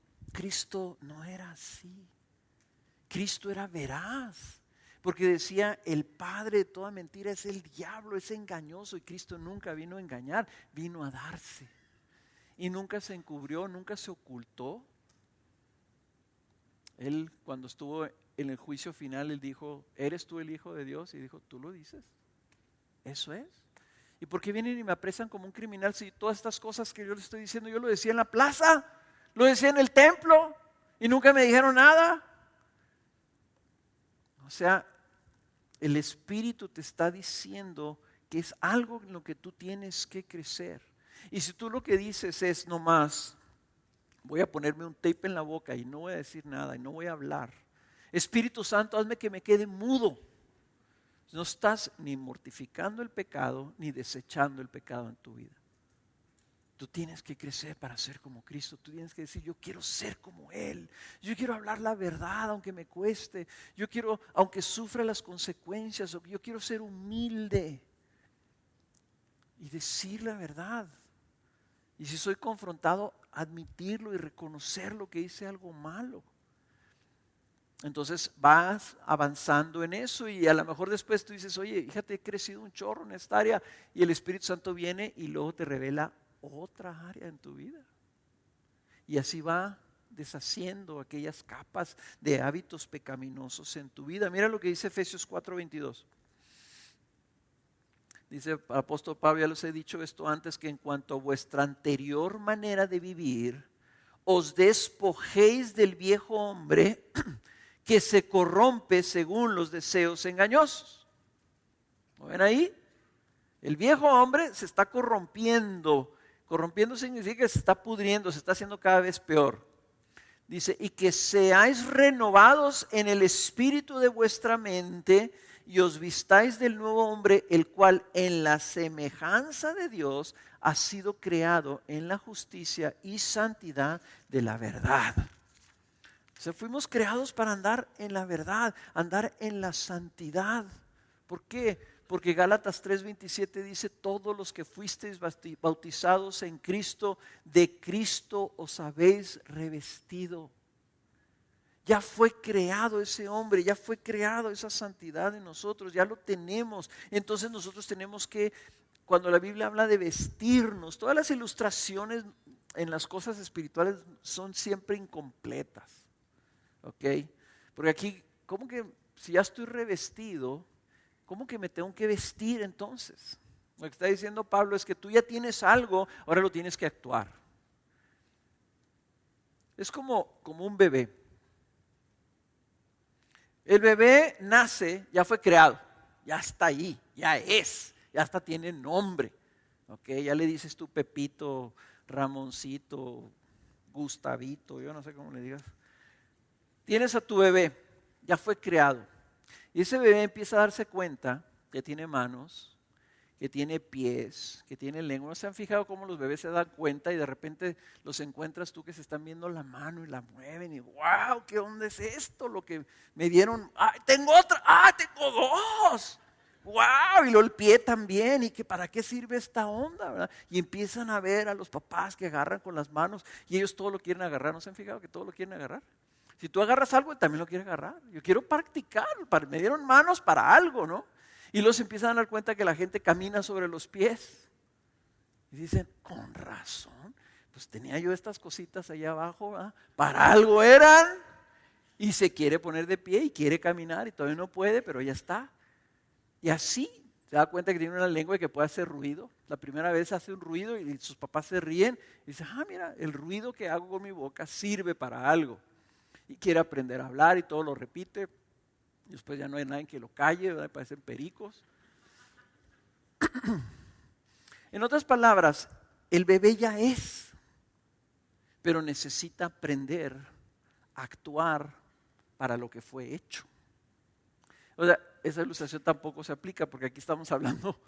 A: no era así. Cristo era veraz. Porque decía, el padre de toda mentira es el diablo, es engañoso. Y Cristo nunca vino a engañar, vino a darse. Y nunca se encubrió, nunca se ocultó. Él, cuando estuvo en el juicio final, él dijo, ¿eres tú el Hijo de Dios? Y dijo, ¿tú lo dices? Eso es. ¿Y por qué vienen y me apresan como un criminal si todas estas cosas que yo les estoy diciendo, yo lo decía en la plaza, lo decía en el templo y nunca me dijeron nada? O sea, el Espíritu te está diciendo que es algo en lo que tú tienes que crecer. Y si tú lo que dices es nomás, voy a ponerme un tape en la boca y no voy a decir nada y no voy a hablar. Espíritu Santo, hazme que me quede mudo. No estás ni mortificando el pecado ni desechando el pecado en tu vida. Tú tienes que crecer para ser como Cristo. Tú tienes que decir, yo quiero ser como Él. Yo quiero hablar la verdad aunque me cueste. Yo quiero, aunque sufra las consecuencias. Yo quiero ser humilde y decir la verdad. Y si soy confrontado, admitirlo y reconocer lo que hice algo malo. Entonces vas avanzando en eso y a lo mejor después tú dices, oye, fíjate, he crecido un chorro en esta área, y el Espíritu Santo viene y luego te revela otra área en tu vida. Y así va deshaciendo aquellas capas de hábitos pecaminosos en tu vida. Mira lo que dice Efesios 4:22. Dice el apóstol Pablo, ya les he dicho esto antes, que en cuanto a vuestra anterior manera de vivir, os despojéis del viejo hombre que se corrompe según los deseos engañosos. ¿Lo ven ahí? El viejo hombre se está corrompiendo. Corrompiendo significa que se está pudriendo, se está haciendo cada vez peor. Dice, y que seáis renovados en el espíritu de vuestra mente y os vistáis del nuevo hombre, el cual en la semejanza de Dios ha sido creado en la justicia y santidad de la verdad. O sea, fuimos creados para andar en la verdad, andar en la santidad. ¿Por qué? Porque Gálatas 3:27 dice, todos los que fuisteis bautizados en Cristo, de Cristo os habéis revestido. Ya fue creado ese hombre, ya fue creado esa santidad en nosotros, ya lo tenemos. Entonces nosotros tenemos que, cuando la Biblia habla de vestirnos, todas las ilustraciones en las cosas espirituales son siempre incompletas. ¿Ok? Porque aquí, ¿cómo que si ya estoy revestido, cómo que me tengo que vestir entonces? Lo que está diciendo Pablo es que tú ya tienes algo, ahora lo tienes que actuar. Es como un bebé. El bebé nace, ya fue creado, ya está ahí, ya hasta tiene nombre. ¿Ok? Ya le dices tú Pepito, Ramoncito, Gustavito, yo no sé cómo le digas. Tienes a tu bebé, ya fue creado. Y ese bebé empieza a darse cuenta que tiene manos, que tiene pies, que tiene lengua. ¿No se han fijado cómo los bebés se dan cuenta y de repente los encuentras tú que se están viendo la mano y la mueven y wow, ¿qué onda es esto? Lo que me dieron, tengo otra, tengo dos. Wow, y luego el pie también, y que para qué sirve esta onda, ¿verdad? Y empiezan a ver a los papás que agarran con las manos y ellos todo lo quieren agarrar. ¿No se han fijado que todo lo quieren agarrar? Si tú agarras algo, también lo quieres agarrar. Yo quiero practicar, me dieron manos para algo, ¿no? Y luego se empiezan a dar cuenta que la gente camina sobre los pies. Y dicen, con razón, pues tenía yo estas cositas allá abajo, ¿verdad? Para algo eran. Y se quiere poner de pie y quiere caminar y todavía no puede, pero ya está. Y así se da cuenta que tiene una lengua y que puede hacer ruido. La primera vez hace un ruido y sus papás se ríen. Y dicen, mira, el ruido que hago con mi boca sirve para algo. Y quiere aprender a hablar y todo lo repite. Después ya no hay nadie que lo calle, ¿verdad? Parecen pericos. En otras palabras, el bebé ya es, pero necesita aprender a actuar para lo que fue hecho. O sea, esa ilustración tampoco se aplica porque aquí estamos hablando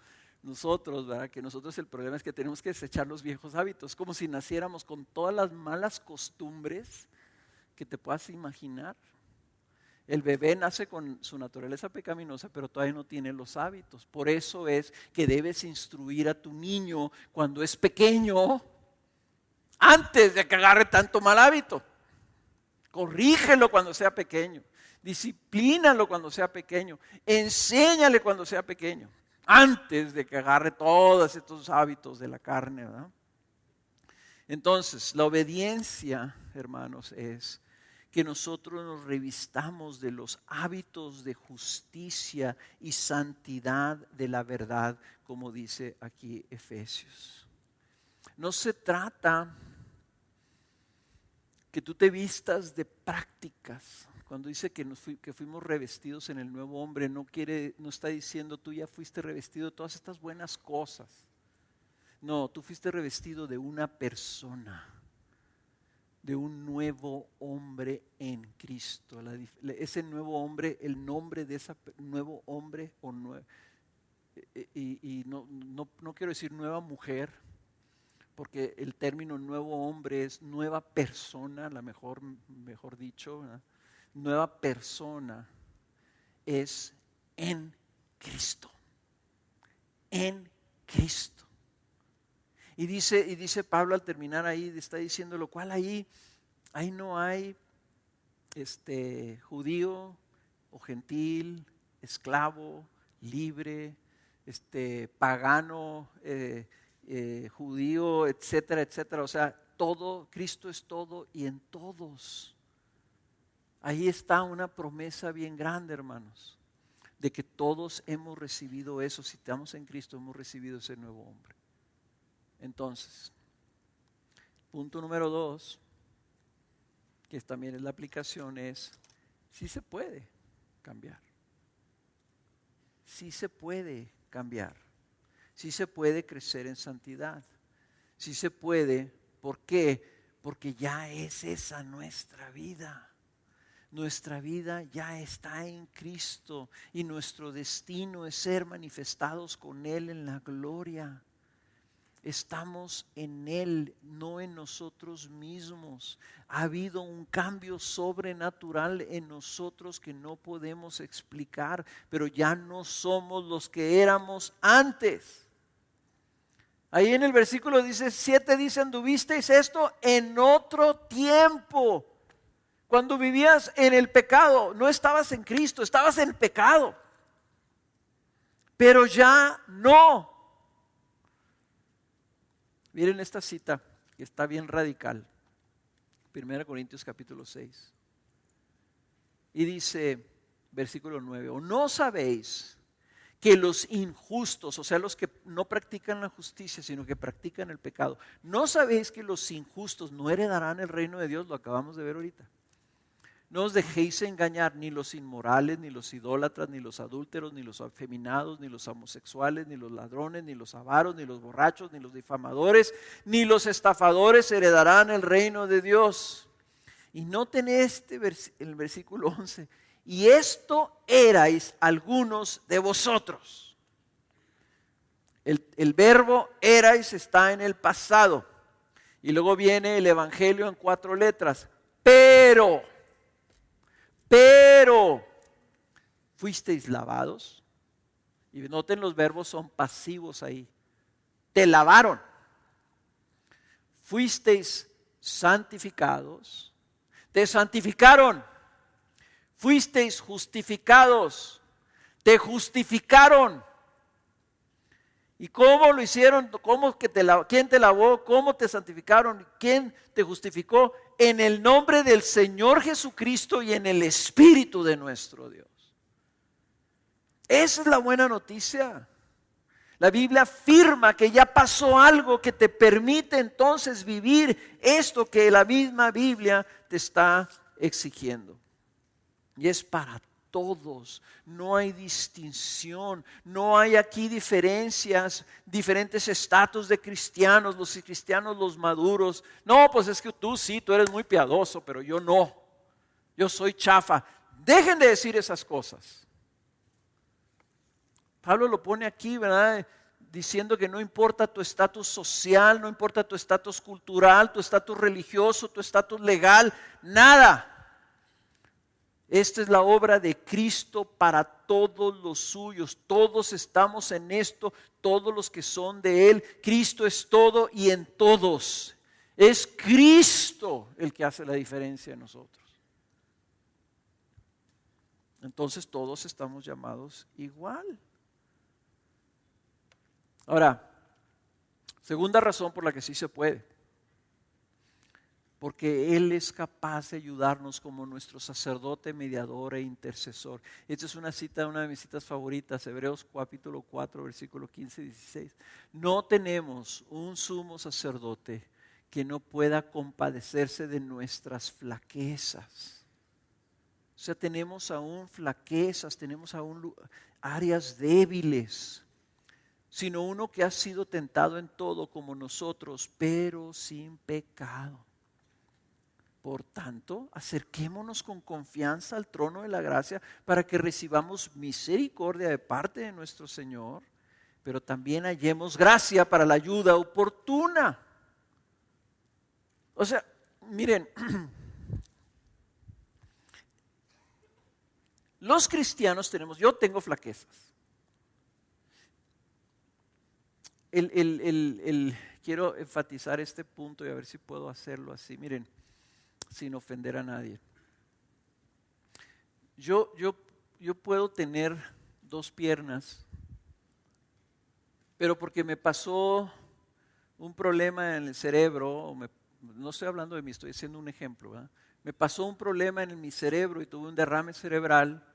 A: nosotros, ¿verdad? Que nosotros el problema es que tenemos que desechar los viejos hábitos, como si naciéramos con todas las malas costumbres que te puedas imaginar. El bebé nace con su naturaleza pecaminosa, pero todavía no tiene los hábitos. Por eso es que debes instruir a tu niño cuando es pequeño, antes de que agarre tanto mal hábito. Corrígelo cuando sea pequeño, disciplínalo cuando sea pequeño, enséñale cuando sea pequeño, antes de que agarre todos estos hábitos de la carne, ¿verdad? Entonces, la obediencia, hermanos, es que nosotros nos revistamos de los hábitos de justicia y santidad de la verdad, como dice aquí Efesios. No se trata que tú te vistas de prácticas. Cuando dice que fuimos revestidos en el nuevo hombre, no está diciendo tú ya fuiste revestido de todas estas buenas cosas. No, tú fuiste revestido de una persona, de un nuevo hombre en Cristo. Ese nuevo hombre, el nombre de ese nuevo hombre, y no quiero decir nueva mujer, porque el término nuevo hombre es nueva persona, mejor dicho, ¿verdad? Nueva persona es en Cristo. En Cristo. Y dice Pablo al terminar ahí, está diciendo lo cual ahí no hay judío o gentil, esclavo, libre, pagano, judío, etcétera, etcétera. O sea, todo, Cristo es todo y en todos. Ahí está una promesa bien grande, hermanos, de que todos hemos recibido eso. Si estamos en Cristo, hemos recibido ese nuevo hombre. Entonces, punto número 2, que también es la aplicación, es: sí se puede cambiar. Sí se puede cambiar. Sí se puede crecer en santidad. Sí se puede. ¿Por qué? Porque ya es esa nuestra vida. Nuestra vida ya está en Cristo y nuestro destino es ser manifestados con Él en la gloria. Estamos en Él, no en nosotros mismos. Ha habido un cambio sobrenatural en nosotros que no podemos explicar, pero ya no somos los que éramos antes. Ahí en el versículo 7 dice: anduvisteis esto en otro tiempo. Cuando vivías en el pecado, no estabas en Cristo, estabas en pecado. Pero ya no. Miren esta cita que está bien radical. 1 Corintios capítulo 6. Y dice, versículo 9: ¿o no sabéis que los injustos, o sea, los que no practican la justicia, sino que practican el pecado, no sabéis que los injustos no heredarán el reino de Dios? Lo acabamos de ver ahorita. No os dejéis engañar, ni los inmorales, ni los idólatras, ni los adúlteros, ni los afeminados, ni los homosexuales, ni los ladrones, ni los avaros, ni los borrachos, ni los difamadores, ni los estafadores heredarán el reino de Dios. Y noten el versículo 11: y esto erais algunos de vosotros. El verbo erais está en el pasado. Y luego viene el evangelio en 4 letras. Pero fuisteis lavados. Y noten, los verbos son pasivos ahí. Te lavaron. Fuisteis santificados. Te santificaron. Fuisteis justificados. Te justificaron. ¿Y cómo lo hicieron? ¿Quién te lavó? ¿Cómo te santificaron? ¿Quién te justificó? En el nombre del Señor Jesucristo y en el Espíritu de nuestro Dios. Esa es la buena noticia. La Biblia afirma que ya pasó algo que te permite entonces vivir esto que la misma Biblia te está exigiendo. Y es para todos, no hay distinción, no hay aquí diferencias, diferentes estatus de cristianos, los cristianos los maduros. No, pues es que tú eres muy piadoso, pero yo no, yo soy chafa. Dejen de decir esas cosas. Pablo lo pone aquí, ¿verdad? Diciendo que no importa tu estatus social, no importa tu estatus cultural, tu estatus religioso, tu estatus legal, nada. Esta es la obra de Cristo para todos los suyos. Todos estamos en esto, todos los que son de Él. Cristo es todo y en todos. Es Cristo el que hace la diferencia en nosotros. Entonces todos estamos llamados igual. Ahora, segunda razón por la que sí se puede. Porque Él es capaz de ayudarnos como nuestro sacerdote, mediador e intercesor. Esta es una de mis citas favoritas, Hebreos capítulo 4, versículo 15 y 16. No tenemos un sumo sacerdote que no pueda compadecerse de nuestras flaquezas. O sea, tenemos aún flaquezas, tenemos aún áreas débiles, sino uno que ha sido tentado en todo como nosotros, pero sin pecado. Por tanto, acerquémonos con confianza al trono de la gracia para que recibamos misericordia de parte de nuestro Señor, pero también hallemos gracia para la ayuda oportuna. O sea, miren, los cristianos yo tengo flaquezas. quiero enfatizar este punto y a ver si puedo hacerlo así. Miren, sin ofender a nadie. Yo puedo tener 2 piernas, pero porque me pasó un problema en el cerebro, no estoy hablando de mí, estoy haciendo un ejemplo, ¿verdad? Me pasó un problema en mi cerebro y tuve un derrame cerebral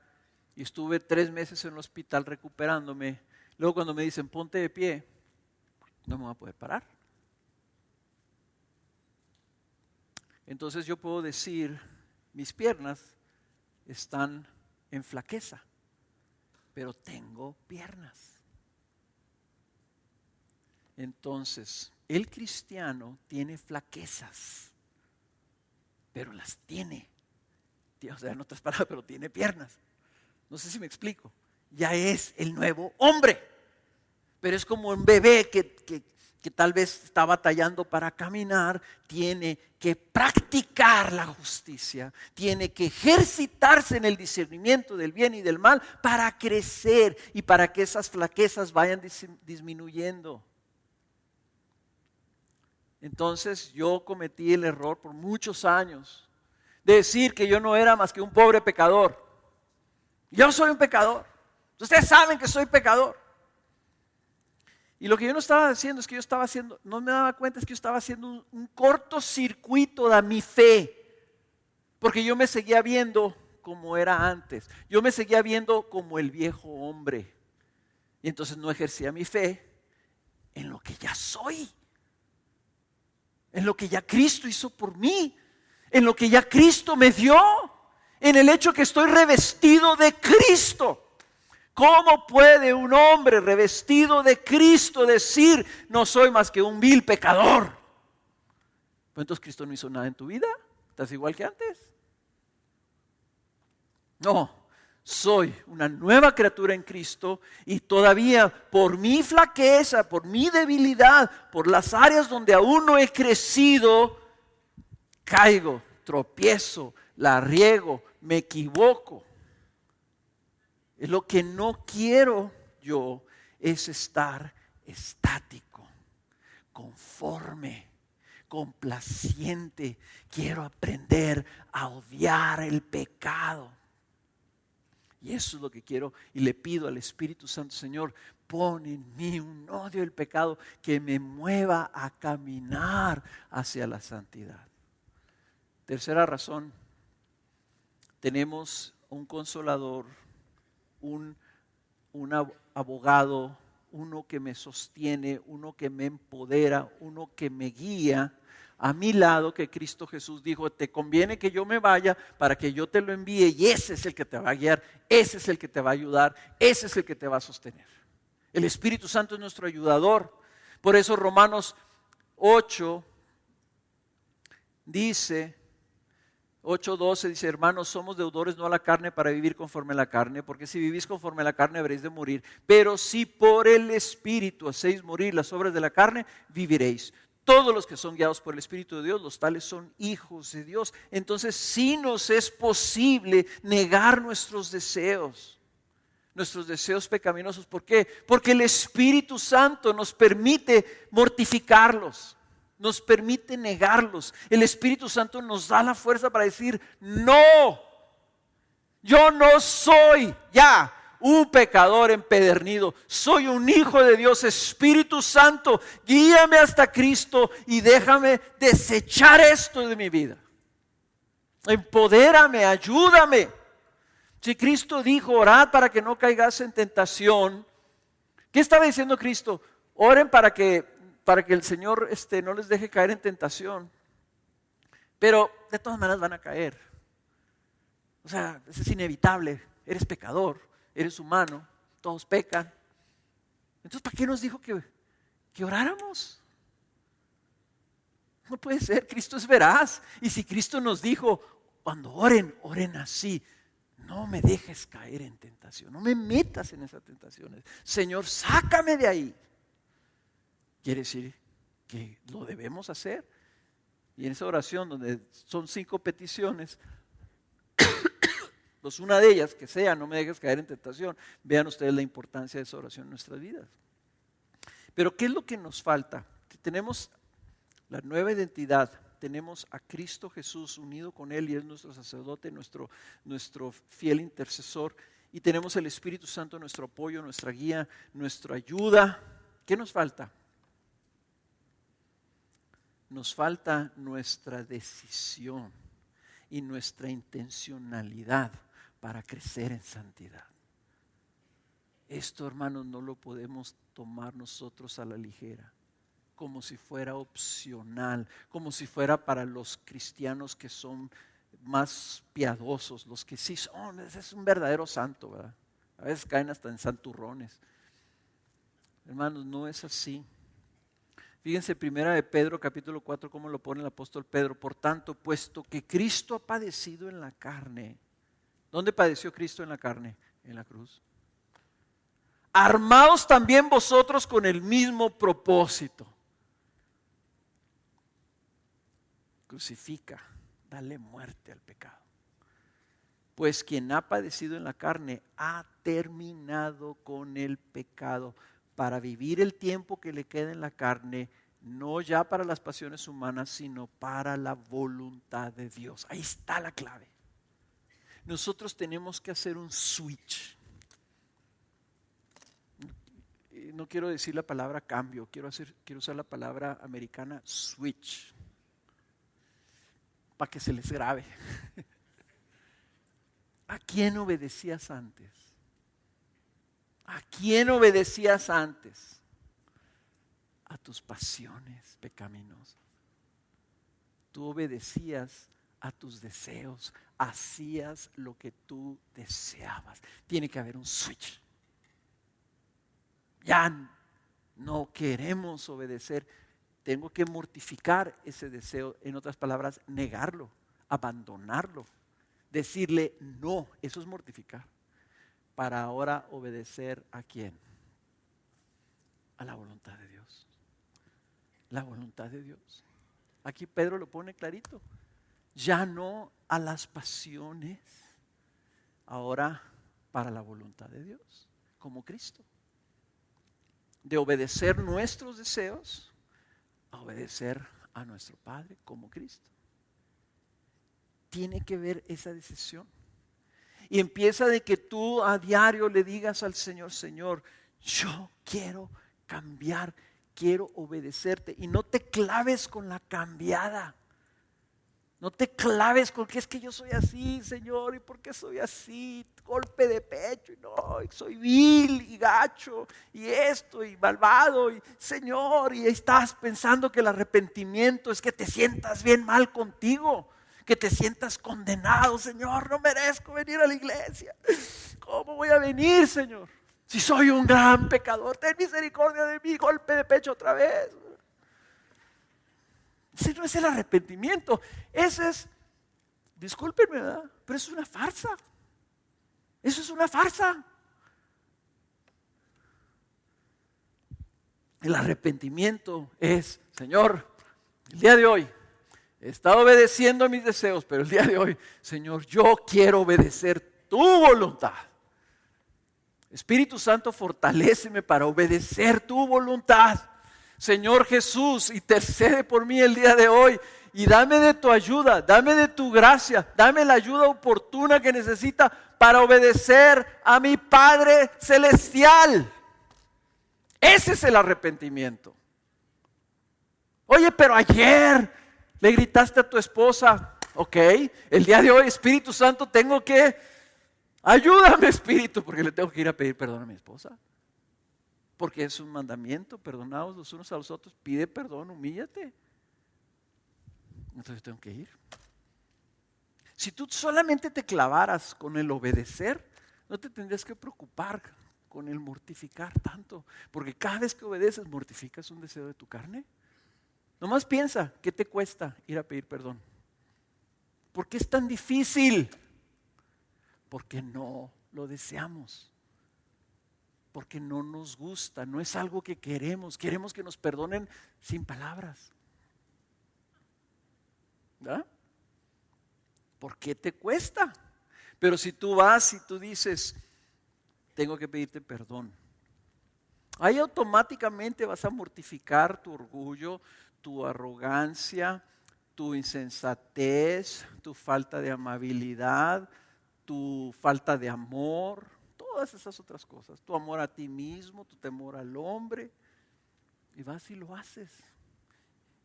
A: y estuve 3 meses en el hospital recuperándome. Luego cuando me dicen ponte de pie, no me voy a poder parar. Entonces yo puedo decir, mis piernas están en flaqueza, pero tengo piernas. Entonces, el cristiano tiene flaquezas, pero las tiene. O sea, en otras palabras, pero tiene piernas. No sé si me explico. Ya es el nuevo hombre. Pero es como un bebé que tal vez está batallando para caminar, tiene que practicar la justicia, tiene que ejercitarse en el discernimiento del bien y del mal para crecer y para que esas flaquezas vayan disminuyendo. Entonces yo cometí el error por muchos años de decir que yo no era más que un pobre pecador. Yo soy un pecador. Ustedes saben que soy pecador. Y lo que yo no estaba haciendo es que no me daba cuenta, es que yo estaba haciendo un cortocircuito de mi fe. Porque yo me seguía viendo como era antes. Yo me seguía viendo como el viejo hombre. Y entonces no ejercía mi fe en lo que ya soy. En lo que ya Cristo hizo por mí. En lo que ya Cristo me dio. En el hecho que estoy revestido de Cristo. ¿Cómo puede un hombre revestido de Cristo decir, no soy más que un vil pecador? Pues entonces Cristo no hizo nada en tu vida. ¿Estás igual que antes? No, soy una nueva criatura en Cristo y todavía por mi flaqueza, por mi debilidad, por las áreas donde aún no he crecido, caigo, tropiezo, la riego, me equivoco. Lo que no quiero yo es estar estático, conforme, complaciente. Quiero aprender a odiar el pecado. Y eso es lo que quiero y le pido al Espíritu Santo, Señor, pon en mí un odio al pecado que me mueva a caminar hacia la santidad. Tercera razón, tenemos un consolador, un abogado, uno que me sostiene, uno que me empodera, uno que me guía a mi lado, que Cristo Jesús dijo, te conviene que yo me vaya para que yo te lo envíe y ese es el que te va a guiar, ese es el que te va a ayudar, ese es el que te va a sostener. El Espíritu Santo es nuestro ayudador. Por eso Romanos 8 dice, 8:12 dice, hermanos, somos deudores no a la carne para vivir conforme a la carne, porque si vivís conforme a la carne habréis de morir. Pero si por el Espíritu hacéis morir las obras de la carne, viviréis. Todos los que son guiados por el Espíritu de Dios, los tales son hijos de Dios. Entonces sí nos es posible negar nuestros deseos pecaminosos. ¿Por qué? Porque el Espíritu Santo nos permite mortificarlos. Nos permite negarlos. El Espíritu Santo nos da la fuerza para decir, no, yo no soy ya un pecador empedernido. Soy un hijo de Dios. Espíritu Santo, guíame hasta Cristo y déjame desechar esto de mi vida. Empodérame, ayúdame. Si Cristo dijo, orad para que no caigas en tentación, ¿qué estaba diciendo Cristo? Oren para que el Señor no les deje caer en tentación. Pero de todas maneras van a caer. O sea, eso es inevitable. Eres pecador, eres humano, todos pecan. Entonces, ¿para qué nos dijo que oráramos? No puede ser, Cristo es veraz. Y si Cristo nos dijo, cuando oren, oren así. No me dejes caer en tentación, no me metas en esas tentaciones. Señor, sácame de ahí. Quiere decir que lo debemos hacer. Y en esa oración donde son 5 peticiones, pues una de ellas que sea, no me dejes caer en tentación. Vean ustedes la importancia de esa oración en nuestras vidas. Pero ¿qué es lo que nos falta? tenemos la nueva identidad. Tenemos a Cristo Jesús unido con Él y es nuestro sacerdote, nuestro fiel intercesor. Y tenemos el Espíritu Santo, nuestro apoyo, nuestra guía, nuestra ayuda. ¿Qué nos falta? Nos falta nuestra decisión y nuestra intencionalidad para crecer en santidad. Esto, hermanos, no lo podemos tomar nosotros a la ligera, como si fuera opcional, como si fuera para los cristianos que son más piadosos, los que sí son, ese es un verdadero santo, ¿verdad? A veces caen hasta en santurrones. Hermanos, no es así. Fíjense, primera de Pedro, capítulo 4, cómo lo pone el apóstol Pedro. Por tanto, puesto que Cristo ha padecido en la carne. ¿Dónde padeció Cristo en la carne? En la cruz. Armaos también vosotros con el mismo propósito. Crucifica, dale muerte al pecado. Pues quien ha padecido en la carne ha terminado con el pecado, para vivir el tiempo que le queda en la carne, no ya para las pasiones humanas, sino para la voluntad de Dios. Ahí está la clave. Nosotros tenemos que hacer un switch. No quiero decir la palabra cambio, quiero usar la palabra americana switch, para que se les grabe. ¿A quién obedecías antes? ¿A quién obedecías antes? A tus pasiones pecaminosas. Tú obedecías a tus deseos, hacías lo que tú deseabas. Tiene que haber un switch. Ya no queremos obedecer. Tengo que mortificar ese deseo, en otras palabras, negarlo, abandonarlo, decirle no, eso es mortificar. Para ahora obedecer ¿a quién? A la voluntad de Dios. La voluntad de Dios. Aquí Pedro lo pone clarito. Ya no a las pasiones, ahora para la voluntad de Dios, como Cristo. De obedecer nuestros deseos a obedecer a nuestro Padre como Cristo. Tiene que ver esa decisión. Y empieza de que tú a diario le digas al Señor, Señor, yo quiero cambiar, quiero obedecerte. Y no te claves con la cambiada. No te claves con que es que yo soy así, Señor, y por qué soy así, golpe de pecho, y no, y soy vil y gacho, y esto, y malvado, y Señor, y estás pensando que el arrepentimiento es que te sientas bien mal contigo, que te sientas condenado. Señor, no merezco venir a la iglesia. ¿Cómo voy a venir, Señor? Si soy un gran pecador, ten misericordia de mí, golpe de pecho otra vez. Ese no es el arrepentimiento. Ese es, discúlpenme, ¿verdad? Pero es una farsa. Eso es una farsa. El arrepentimiento es, Señor, el día de hoy he estado obedeciendo a mis deseos, pero el día de hoy, Señor, yo quiero obedecer tu voluntad. Espíritu Santo, fortaléceme para obedecer tu voluntad. Señor Jesús, intercede por mí el día de hoy y dame de tu ayuda, dame de tu gracia, dame la ayuda oportuna que necesita para obedecer a mi Padre Celestial. Ese es el arrepentimiento. Oye, pero ayer le gritaste a tu esposa, ok, el día de hoy, Espíritu Santo, tengo que, ayúdame, Espíritu, porque le tengo que ir a pedir perdón a mi esposa. Porque es un mandamiento, perdonaos los unos a los otros, pide perdón, humíllate. Entonces tengo que ir. Si tú solamente te clavaras con el obedecer, no te tendrías que preocupar con el mortificar tanto, porque cada vez que obedeces mortificas un deseo de tu carne. Nomás piensa, ¿qué te cuesta ir a pedir perdón? ¿Por qué es tan difícil? Porque no lo deseamos. Porque no nos gusta, no es algo que queremos. Queremos que nos perdonen sin palabras. ¿Verdad? ¿Por qué te cuesta? Pero si tú vas y tú dices, tengo que pedirte perdón. Ahí automáticamente vas a mortificar tu orgullo, tu arrogancia, tu insensatez, tu falta de amabilidad, tu falta de amor, todas esas otras cosas, tu amor a ti mismo, tu temor al hombre, y vas y lo haces.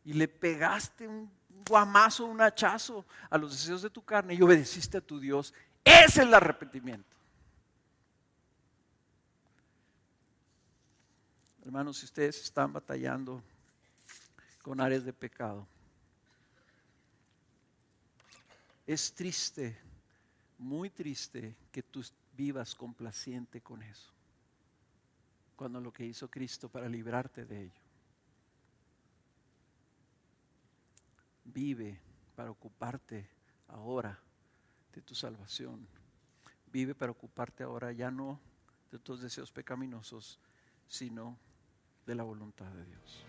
A: Y le pegaste un guamazo, un hachazo a los deseos de tu carne y obedeciste a tu Dios. Ese es el arrepentimiento. Hermanos, si ustedes están batallando con áreas de pecado, es triste, muy triste que tú vivas complaciente con eso, cuando lo que hizo Cristo para librarte de ello. Vive para ocuparte ahora de tu salvación. Vive para ocuparte ahora ya no de tus deseos pecaminosos, sino de la voluntad de Dios.